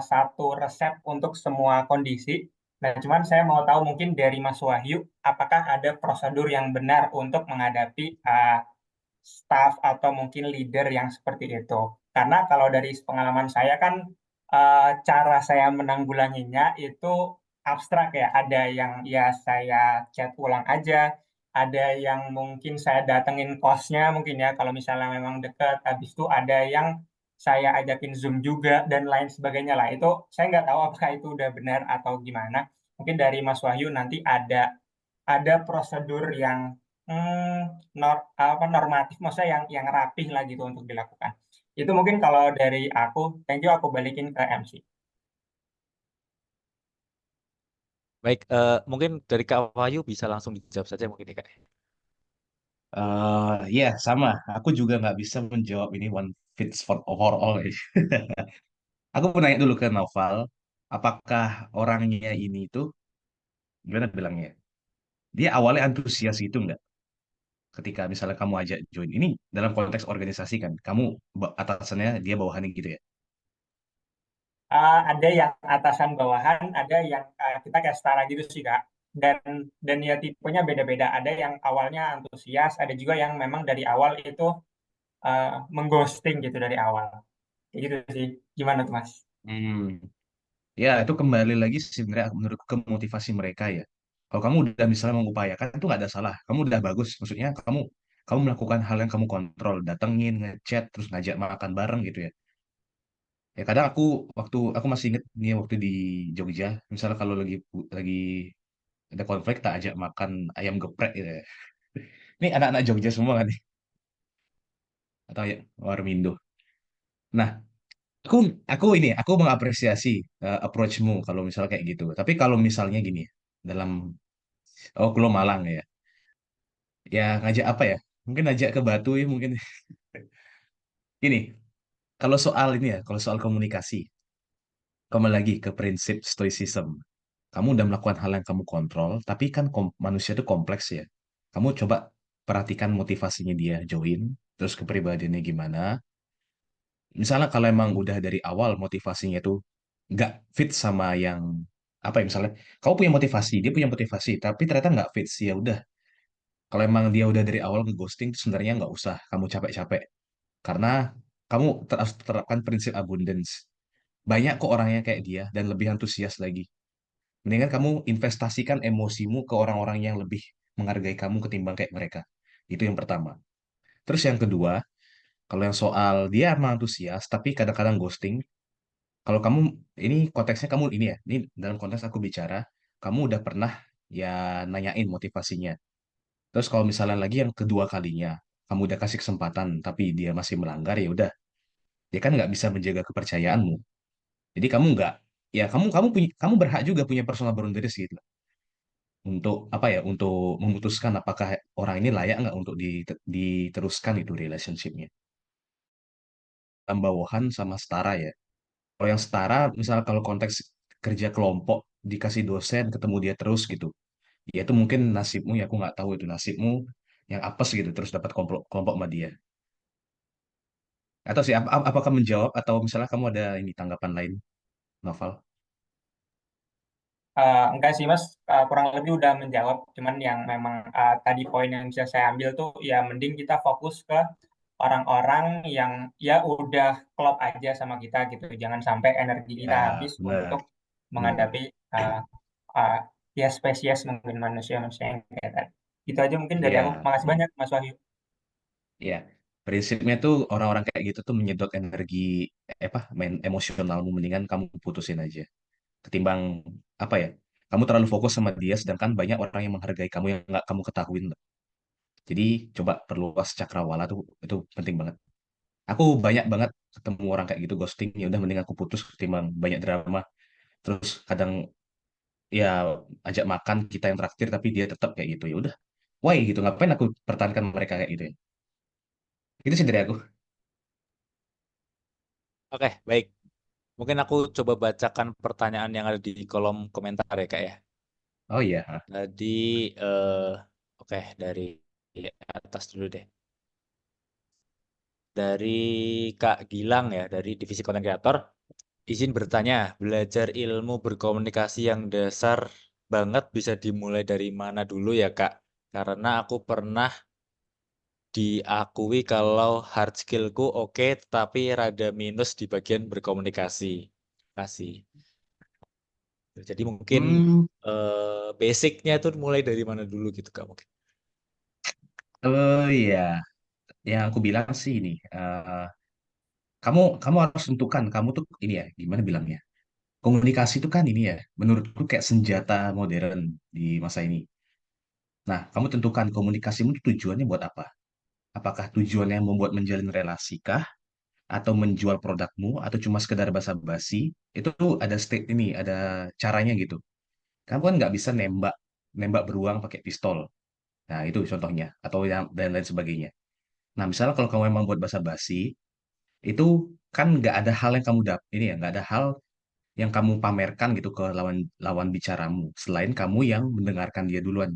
satu resep untuk semua kondisi. Nah, cuman saya mau tahu mungkin dari Mas Wahyu, apakah ada prosedur yang benar untuk menghadapi staff atau mungkin leader yang seperti itu. Karena kalau dari pengalaman saya kan cara saya menanggulanginya itu abstrak ya. Ada yang ya saya chat ulang aja, ada yang mungkin saya datengin kosnya mungkin ya kalau misalnya memang dekat. Habis itu ada yang saya ajakin Zoom juga dan lain sebagainya lah. Itu saya nggak tahu apakah itu udah benar atau gimana. Mungkin dari Mas Wahyu nanti ada prosedur yang normatif, maksudnya yang rapih lah gitu untuk dilakukan. Itu mungkin kalau dari aku, thank you, aku balikin ke MC. Baik, mungkin dari Kak Wahyu bisa langsung dijawab saja mungkin ya Kak. Ya, sama. Aku juga nggak bisa menjawab ini one fits for all. Aku mau nanya dulu ke Naufal, apakah orangnya ini tuh, gimana bilangnya? Dia awalnya antusias gitu nggak? Ketika misalnya kamu ajak join. Ini dalam konteks organisasi kan, kamu atasannya, dia bawahannya gitu ya? Ada yang atasan bawahan, ada yang kita kayak setara gitu sih Kak. Dan ya tipenya beda-beda. Ada yang awalnya antusias, ada juga yang memang dari awal itu mengghosting gitu dari awal. Kayak gitu sih. Gimana tuh Mas? Hmm. Ya, itu kembali lagi sebenarnya menurutku ke motivasi mereka ya. Kalau kamu udah misalnya mengupayakan, itu nggak ada salah. Kamu udah bagus. Maksudnya kamu kamu melakukan hal yang kamu kontrol, datengin, ngechat, terus ngajak makan bareng gitu ya. Ya kadang aku masih inget nih waktu di Jogja, misalnya kalau lagi ada konflik tak ajak makan ayam geprek gitu ya. Ini anak-anak Jogja semua kan nih, atau ya Warmindo. Nah, aku aku mengapresiasi approach-mu kalau misalnya kayak gitu. Tapi kalau misalnya gini ya, dalam Pulau Malang ya, ya ngajak apa ya? Mungkin ngajak ke Batu ya mungkin. Gini, kalau soal ini ya, kalau soal komunikasi, kembali lagi ke prinsip stoicism. Kamu udah melakukan hal yang kamu kontrol, tapi kan manusia itu kompleks ya. Kamu coba perhatikan motivasinya dia join, terus kepribadiannya gimana. Misalnya kalau emang udah dari awal motivasinya itu nggak fit sama yang apa ya misalnya, kamu punya motivasi, dia punya motivasi, tapi ternyata nggak fit sih ya udah. Kalau emang dia udah dari awal ngeghosting, sebenarnya nggak usah kamu capek-capek karena kamu harus terapkan prinsip abundance. Banyak kok orangnya kayak dia dan lebih antusias lagi. Mendingan kamu investasikan emosimu ke orang-orang yang lebih menghargai kamu ketimbang kayak mereka. Itu yang pertama. Terus yang kedua, kalau yang soal dia emang antusias tapi kadang-kadang ghosting, kalau kamu ini konteksnya kamu ini ya, ini dalam konteks aku bicara, kamu udah pernah ya nanyain motivasinya. Terus kalau misalnya lagi yang kedua kalinya, kamu udah kasih kesempatan tapi dia masih melanggar ya udah, dia kan nggak bisa menjaga kepercayaanmu. Jadi kamu nggak, ya kamu berhak juga punya personal boundaries gitu untuk apa ya, untuk memutuskan apakah orang ini layak nggak untuk diteruskan itu relationshipnya. Bawahan sama setara ya. Kalau yang setara, misalnya kalau konteks kerja kelompok dikasih dosen ketemu dia terus gitu, ya itu mungkin nasibmu ya, aku nggak tahu itu nasibmu yang apes gitu terus dapat kelompok kelompok sama dia. Atau sih apakah menjawab atau misalnya kamu ada ini tanggapan lain, Novel? Enggak sih Mas, kurang lebih udah menjawab. Cuman yang memang tadi poin yang bisa saya ambil tuh ya mending kita fokus ke orang-orang yang ya udah klop aja sama kita gitu. Jangan sampai energi kita Ya, habis benar, untuk benar. menghadapi uh, ya spesies mungkin manusia-manusia yang kayak tadi. Itu aja mungkin dari aku. Iya, Makasih banyak Mas Wahyu. iya. Prinsipnya tuh orang-orang kayak gitu tuh menyedot energi apa main emosionalmu, mendingan kamu putusin aja. Ketimbang apa ya? Kamu terlalu fokus sama dia sedangkan banyak orang yang menghargai kamu yang nggak kamu ketahuin. Jadi coba perluas cakrawala tuh, itu penting banget. Aku banyak banget ketemu orang kayak gitu ghosting, ya udah mending aku putus ketimbang banyak drama. Terus kadang ya ajak makan kita yang traktir tapi dia tetap kayak gitu, ya udah. Why gitu, ngapain aku pertahankan mereka kayak gitu ya. Itu sih dari aku. Oke, baik. Mungkin aku coba bacakan pertanyaan yang ada di kolom komentar ya, Kak ya. Oh iya. Tadi, eh, oke, dari atas dulu deh. Dari Kak Gilang ya, dari Divisi Konten Kreator. Izin bertanya, belajar ilmu berkomunikasi yang dasar banget bisa dimulai dari mana dulu ya, Kak? Karena aku pernah diakui kalau hard skillku oke, tetapi rada minus di bagian berkomunikasi. Kasih. Jadi mungkin Hmm, basicnya itu mulai dari mana dulu gitu, Kak? Mungkin. oh iya, yang aku bilang sih ini, kamu kamu harus tentukan kamu tuh ini ya, gimana bilangnya? Komunikasi itu kan ini ya, menurutku kayak senjata modern di masa ini. Nah, kamu tentukan komunikasimu itu tujuannya buat apa? Apakah tujuannya membuat menjalin relasi kah? Atau menjual produkmu? Atau cuma sekedar basa-basi? Itu tuh ada state ini, ada caranya gitu. Kamu kan nggak bisa nembak, nembak beruang pakai pistol. Nah, itu contohnya. Atau yang dan lain sebagainya. Nah, misalnya kalau kamu memang buat basa-basi, itu kan nggak ada hal yang kamu ini ya, nggak ada hal yang kamu pamerkan gitu ke lawan lawan bicaramu selain kamu yang mendengarkan dia duluan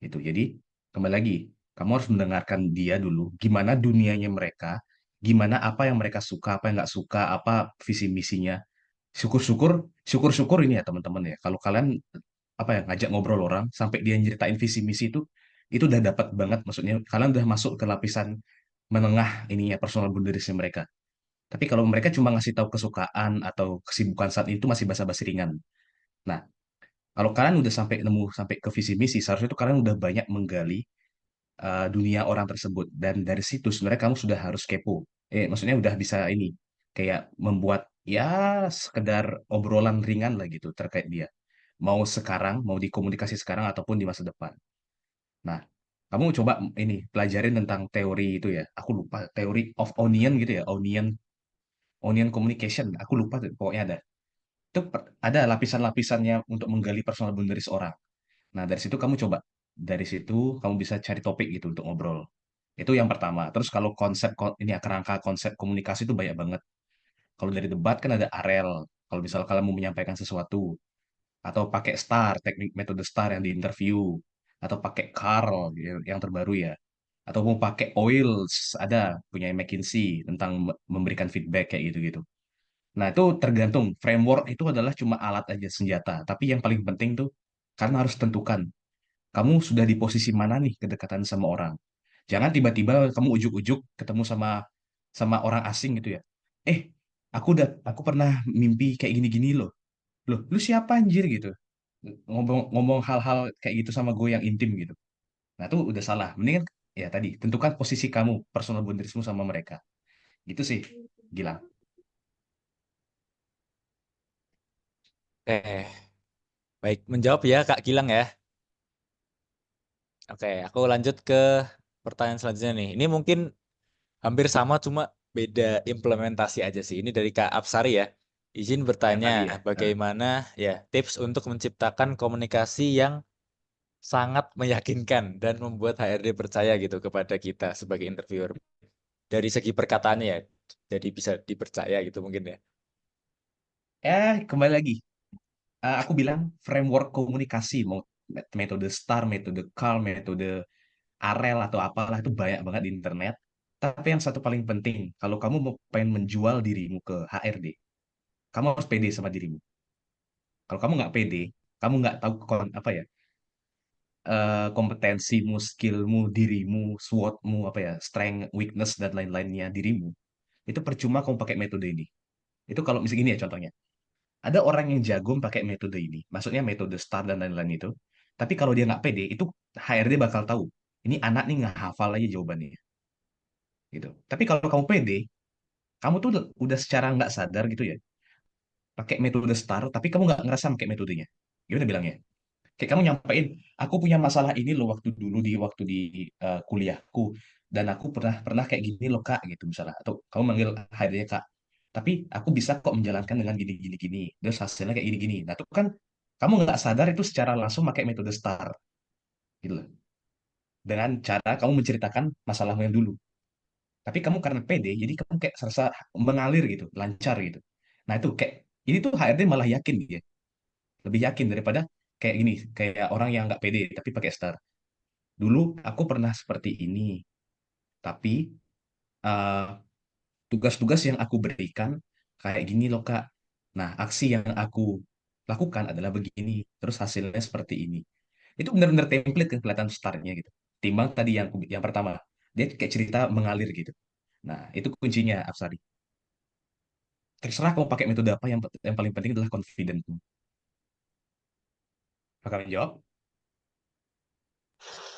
gitu. Jadi kembali lagi, kamu harus mendengarkan dia dulu, gimana dunianya mereka, gimana apa yang mereka suka, apa yang nggak suka, apa visi misinya. Syukur-syukur, syukur-syukur ini ya teman-teman ya, kalau kalian apa ya ngajak ngobrol orang sampai dia nyeritain visi misi itu udah dapat banget, maksudnya kalian udah masuk ke lapisan menengah ininya personal boundariesnya mereka. Tapi kalau mereka cuma ngasih tahu kesukaan atau kesibukan saat itu masih basa-basi ringan. Nah, kalau kalian udah sampai nemu sampai ke visi misi, seharusnya itu kalian udah banyak menggali dunia orang tersebut dan dari situ sebenarnya kamu sudah harus kepo. Maksudnya udah bisa ini kayak membuat ya sekedar obrolan ringan lah gitu terkait dia. Mau sekarang, mau dikomunikasi sekarang ataupun di masa depan. Nah, kamu coba ini pelajarin tentang teori itu ya. Aku lupa teori of onion gitu ya, onion communication. Aku lupa tuh, pokoknya ada. Itu ada lapisan-lapisannya untuk menggali personal boundaries orang. Nah, dari situ kamu coba. Dari situ kamu bisa cari topik gitu untuk ngobrol. Itu yang pertama. Terus kalau konsep ini ya kerangka konsep komunikasi itu banyak banget. Kalau dari debat kan ada AREL. Kalau misal kalian mau menyampaikan sesuatu atau pakai STAR, teknik metode STAR yang di interview atau pakai CARL yang terbaru ya. Atau mau pakai OILS, ada punya McKinsey tentang memberikan feedback kayak gitu-gitu. Nah, itu tergantung. Framework itu adalah cuma alat aja, senjata. Tapi yang paling penting tuh, karena harus tentukan, kamu sudah di posisi mana nih kedekatan sama orang. Jangan tiba-tiba kamu ujuk-ujuk ketemu sama sama orang asing gitu ya. Eh, aku pernah mimpi kayak gini-gini loh. Loh, lu siapa anjir gitu. Ngomong hal-hal kayak gitu sama gue yang intim gitu. Nah, itu udah salah. Mendingan ya tadi tentukan posisi kamu, personal boundariesmu sama mereka. Gitu sih, Gilang. Oke, baik menjawab ya Kak Gilang ya. Oke, aku lanjut ke pertanyaan selanjutnya nih. Ini mungkin hampir sama cuma beda implementasi aja sih. Ini dari Kak Apsari ya. Izin Yang bertanya, tadi ya. bagaimana ya tips untuk menciptakan komunikasi yang sangat meyakinkan dan membuat HRD percaya gitu kepada kita sebagai interviewer. Dari segi perkataannya ya, jadi bisa dipercaya gitu mungkin ya. Kembali lagi. Aku bilang framework komunikasi, mau metode STAR, metode CAL, metode AREL atau apalah itu banyak banget di internet. Tapi yang satu paling penting, kalau kamu mau pengen menjual dirimu ke HRD, kamu harus pede sama dirimu. Kalau kamu nggak pede, kamu nggak tahu apa ya, kompetensimu, skillmu, dirimu, SWOT-mu, apa ya, strength, weakness dan lain-lainnya dirimu, itu percuma kamu pakai metode ini. Itu kalau misalnya gini ya contohnya. Ada orang yang jago pakai metode ini, maksudnya metode STAR dan lain-lain itu. Tapi kalau dia nggak pede, itu HRD bakal tahu. Ini anak nih nggak hafal aja jawabannya, gitu. Tapi kalau kamu pede, kamu tuh udah secara nggak sadar gitu ya, pakai metode STAR, tapi kamu nggak ngerasa pakai metodenya. Gimana bilangnya? Kayak kamu nyampein, aku punya masalah ini loh waktu dulu di kuliahku, dan aku pernah pernah kayak gini loh kak, gitu misalnya. Atau kamu manggil HRD-nya kak, tapi aku bisa kok menjalankan dengan gini gini gini, terus hasilnya kayak gini gini. Nah itu kan kamu nggak sadar itu secara langsung pakai metode STAR, gitu loh. Dengan cara kamu menceritakan masalahmu yang dulu. Tapi kamu karena pede, jadi kamu kayak serasa mengalir gitu, lancar gitu. Nah itu kayak ini tuh HRD malah yakin dia, lebih yakin daripada kayak gini, kayak orang yang nggak pede tapi pakai STAR. Dulu aku pernah seperti ini, tapi eh, tugas-tugas yang aku berikan kayak gini loh Kak. Nah, aksi yang aku lakukan adalah begini, terus hasilnya seperti ini. Itu benar-benar template kan kelihatan startnya gitu. Timbang tadi yang pertama, dia kayak cerita mengalir gitu. Nah, itu kuncinya Absari. Terserah kamu pakai metode apa, yang paling penting adalah confident. Bakal menjawab?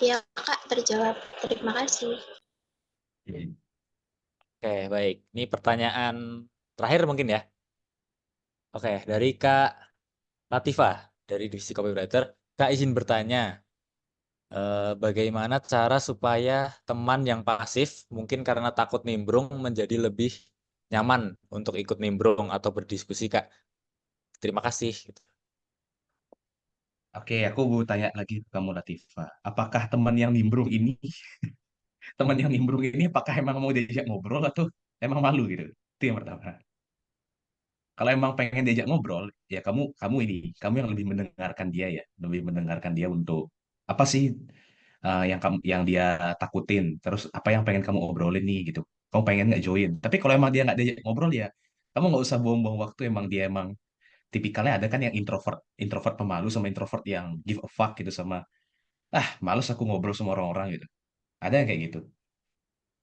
Ya, Kak, terjawab. Terima kasih. Oke, baik. Ini pertanyaan terakhir mungkin ya. Oke, dari Kak Latifah dari divisi copywriter. Kak izin bertanya, bagaimana cara supaya teman yang pasif mungkin karena takut nimbrung menjadi lebih nyaman untuk ikut nimbrung atau berdiskusi, Kak? Terima kasih. Oke, aku mau tanya lagi ke kamu Latifa. Apakah teman yang nimbrung ini, teman yang nimbrung ini apakah emang mau diajak ngobrol atau emang malu gitu? Itu yang pertama. Kalau emang pengen diajak ngobrol, ya kamu kamu yang lebih mendengarkan dia ya, lebih mendengarkan dia untuk apa sih yang dia takutin, terus apa yang pengen kamu obrolin nih gitu. Kamu pengen nggak join? Tapi kalau emang dia nggak diajak ngobrol ya, kamu nggak usah buang-buang waktu. Emang dia emang tipikalnya ada kan yang introvert, introvert pemalu sama introvert yang give a fuck gitu sama males aku ngobrol sama orang-orang gitu. Ada yang kayak gitu.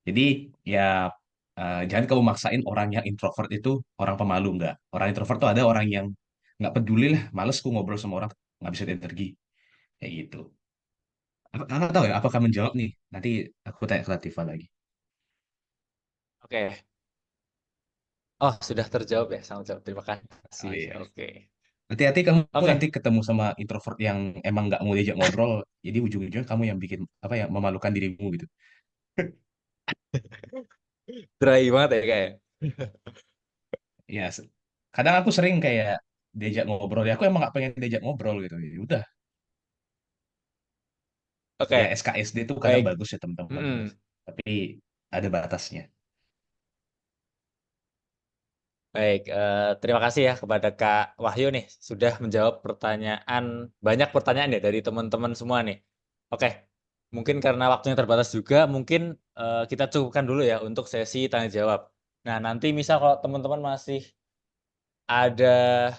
Jadi ya jangan kamu maksain orang yang introvert itu orang pemalu, enggak. Orang introvert tuh ada orang yang nggak peduli lah, males ku ngobrol sama orang, nggak bisa energi kayak gitu. Kakak tahu ya apakah menjawab nih? Nanti aku tanya ke Latifah lagi. Oke. Oh, sudah terjawab ya. Sangat jawab. Terima Oh kasih. iya. Oke. Hati-hati kamu nanti Oke. ketemu sama introvert yang emang nggak mau diajak ngobrol, jadi ujung-ujungnya kamu yang bikin apa ya, memalukan dirimu gitu. Dry banget ya, kayak. Ya, kadang aku sering kayak diajak ngobrol, ya aku emang nggak pengen diajak ngobrol gitu. Ya udah, ya Oke. SKSD tuh kadang Baik. bagus ya teman-teman, Mm-mm. tapi ada batasnya. Baik, terima kasih ya kepada Kak Wahyu nih sudah menjawab banyak pertanyaan ya dari teman-teman semua nih. Oke, mungkin karena waktunya terbatas juga, mungkin kita cukupkan dulu ya untuk sesi tanya jawab. Nah, nanti misal kalau teman-teman masih ada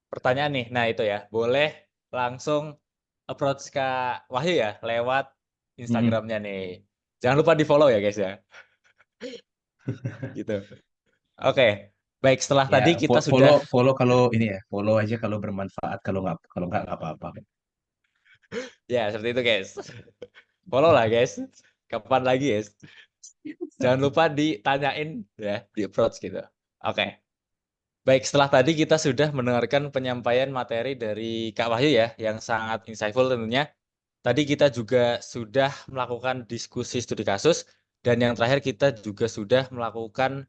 pertanyaan nih, nah itu ya, boleh langsung approach Kak Wahyu ya lewat Mm-mm. Instagramnya nih. Jangan lupa di follow ya guys ya. Gitu. Oke. Baik, setelah Ya, tadi kita sudah, follow follow kalau ini ya, follow aja kalau bermanfaat, kalau nggak apa-apa. ya seperti itu guys. Follow lah guys. Kapan lagi guys? Jangan lupa ditanyain ya, di approach gitu. Oke. Baik, setelah tadi kita sudah mendengarkan penyampaian materi dari Kak Wahyu ya, yang sangat insightful tentunya. Tadi kita juga sudah melakukan diskusi studi kasus, dan yang terakhir kita juga sudah melakukan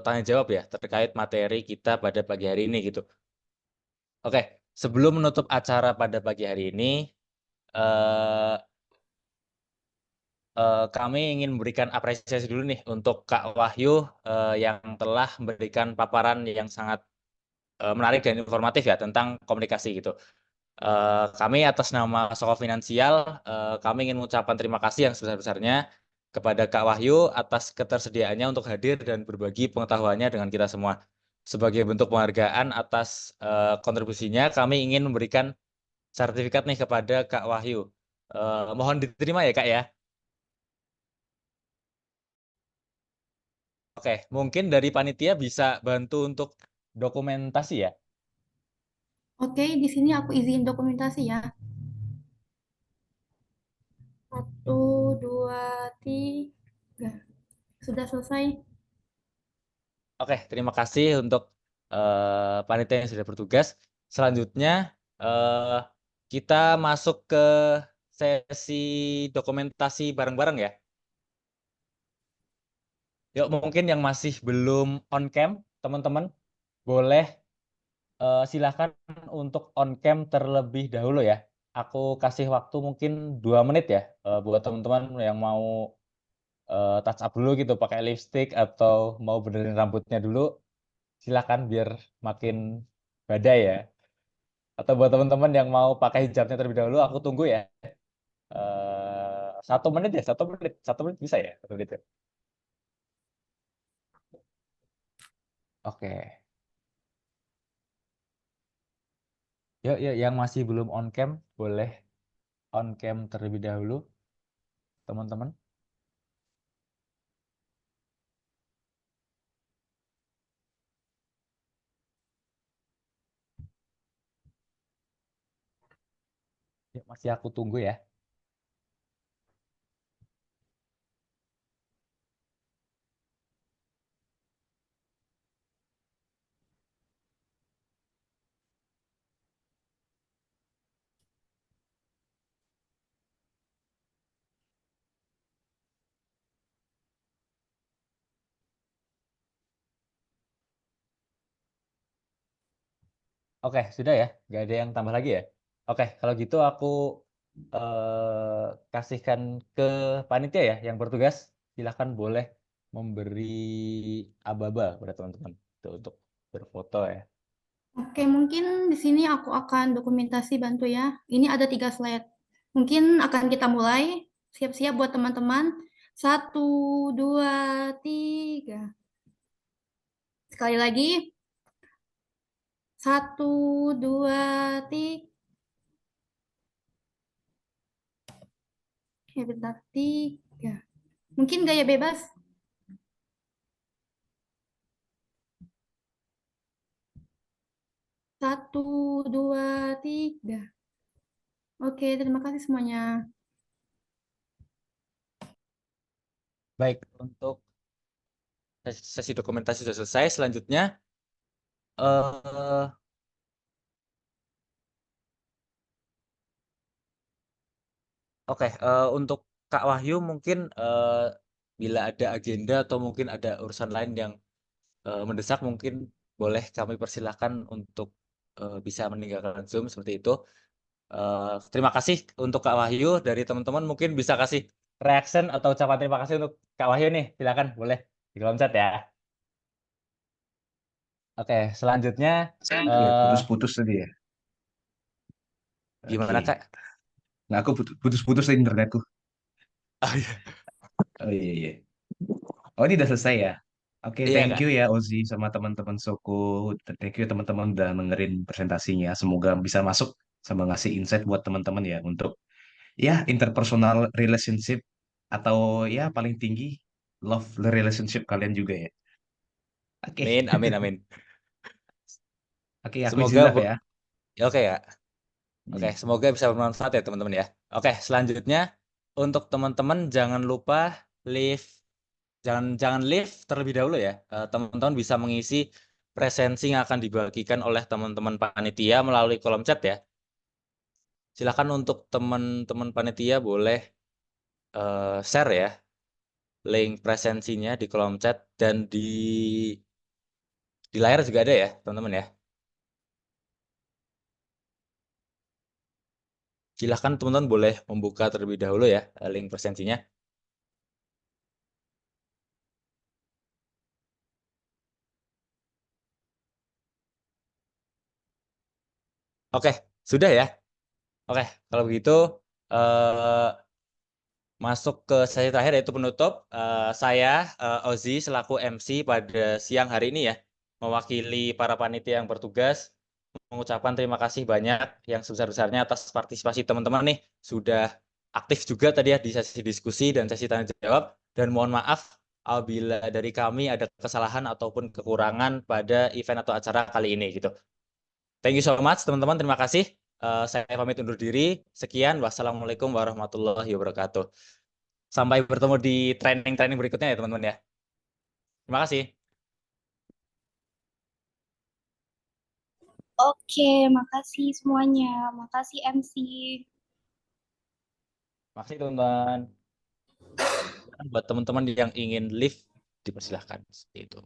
tanya jawab ya, terkait materi kita pada pagi hari ini gitu. Oke, sebelum menutup acara pada pagi hari ini, eh, kami ingin memberikan apresiasi dulu nih untuk Kak Wahyu yang telah memberikan paparan yang sangat menarik dan informatif ya tentang komunikasi gitu. Kami atas nama Soko Finansial, kami ingin mengucapkan terima kasih yang sebesar-besarnya kepada Kak Wahyu atas ketersediaannya untuk hadir dan berbagi pengetahuannya dengan kita semua. Sebagai bentuk penghargaan atas kontribusinya, kami ingin memberikan sertifikat nih kepada Kak Wahyu. Mohon diterima ya Kak ya. Oke, mungkin dari panitia bisa bantu untuk dokumentasi ya. Oke, di sini aku izin dokumentasi ya. 1, 2, 3. Sudah selesai. Oke, terima kasih untuk panitia yang sudah bertugas. Selanjutnya eh, kita masuk ke sesi dokumentasi bareng-bareng ya. Yuk, mungkin yang masih belum on cam, teman-teman, boleh silakan untuk on cam terlebih dahulu ya. Aku kasih waktu mungkin 2 menit ya buat teman-teman yang mau touch up dulu gitu, pakai lipstick atau mau benerin rambutnya dulu. Silakan biar makin badai ya. Atau buat teman-teman yang mau pakai hijabnya terlebih dahulu, aku tunggu ya. 1 menit ya, 1 menit, 1 menit bisa ya, 1 menit ya. Oke, yuk, yuk, yang masih belum on cam, boleh on cam terlebih dahulu, teman-teman. Yuk, masih aku tunggu ya. Oke, sudah ya, nggak ada yang tambah lagi ya. Oke, kalau gitu aku kasihkan ke panitia ya yang bertugas. Silahkan boleh memberi aba-aba pada teman-teman untuk berfoto ya. Oke, mungkin di sini aku akan dokumentasi bantu ya. Ini ada 3 slide. Mungkin akan kita mulai. Siap-siap buat teman-teman. 1, 2, 3. Sekali lagi. 1, 2, 3. Oke, bentar. 3. Mungkin gaya bebas. 1, 2, 3. Oke, terima kasih semuanya. Baik, untuk sesi dokumentasi sudah selesai. Selanjutnya, eh oke, untuk Kak Wahyu mungkin bila ada agenda atau mungkin ada urusan lain yang mendesak, mungkin boleh kami persilahkan untuk bisa meninggalkan Zoom seperti itu. Terima kasih untuk Kak Wahyu. Dari teman-teman mungkin bisa kasih reaction atau ucapan terima kasih untuk Kak Wahyu nih. Silakan, boleh di kolom chat ya. Oke, selanjutnya Ya, putus-putus tadi ya. gimana Oke. Kak? Nah, aku putus-putus tadi internetku. Oh iya, Oh iya, iya. Oh, ini udah selesai ya? Oke, iya thank Kak. you ya Ozi sama teman-teman Soko. Thank you teman-teman udah dengerin presentasinya. Semoga bisa masuk sama ngasih insight buat teman-teman ya untuk ya interpersonal relationship atau ya paling tinggi love relationship kalian juga ya. Oke. Amin, amin, amin. Oke, aku izin Semoga live ya. ya, oke ya. Oke, Hmm. semoga bisa bermanfaat ya teman-teman ya. Oke, selanjutnya untuk teman-teman jangan lupa leave jangan leave terlebih dahulu ya. Teman-teman bisa mengisi presensi yang akan dibagikan oleh teman-teman panitia melalui kolom chat ya. Silakan untuk teman-teman panitia boleh share ya link presensinya di kolom chat dan di layar juga ada ya, teman-teman ya. Silahkan teman-teman boleh membuka terlebih dahulu ya link presensinya. Oke, sudah ya. Oke, kalau begitu eh, masuk ke sesi terakhir yaitu penutup. Saya Ozi selaku MC pada siang hari ini ya, mewakili para panitia yang bertugas mengucapkan terima kasih banyak yang sebesar-besarnya atas partisipasi teman-teman nih. Sudah aktif juga tadi ya di sesi diskusi dan sesi tanya jawab. Dan mohon maaf apabila dari kami ada kesalahan ataupun kekurangan pada event atau acara kali ini gitu. Thank you so much teman-teman, terima kasih. Saya pamit undur diri. Sekian, wassalamualaikum warahmatullahi wabarakatuh. Sampai bertemu di training-training berikutnya ya teman-teman ya. Terima kasih. Oke, makasih semuanya. Makasih MC. Terima kasih teman-teman. Buat teman-teman yang ingin live, dipersilahkan seperti itu.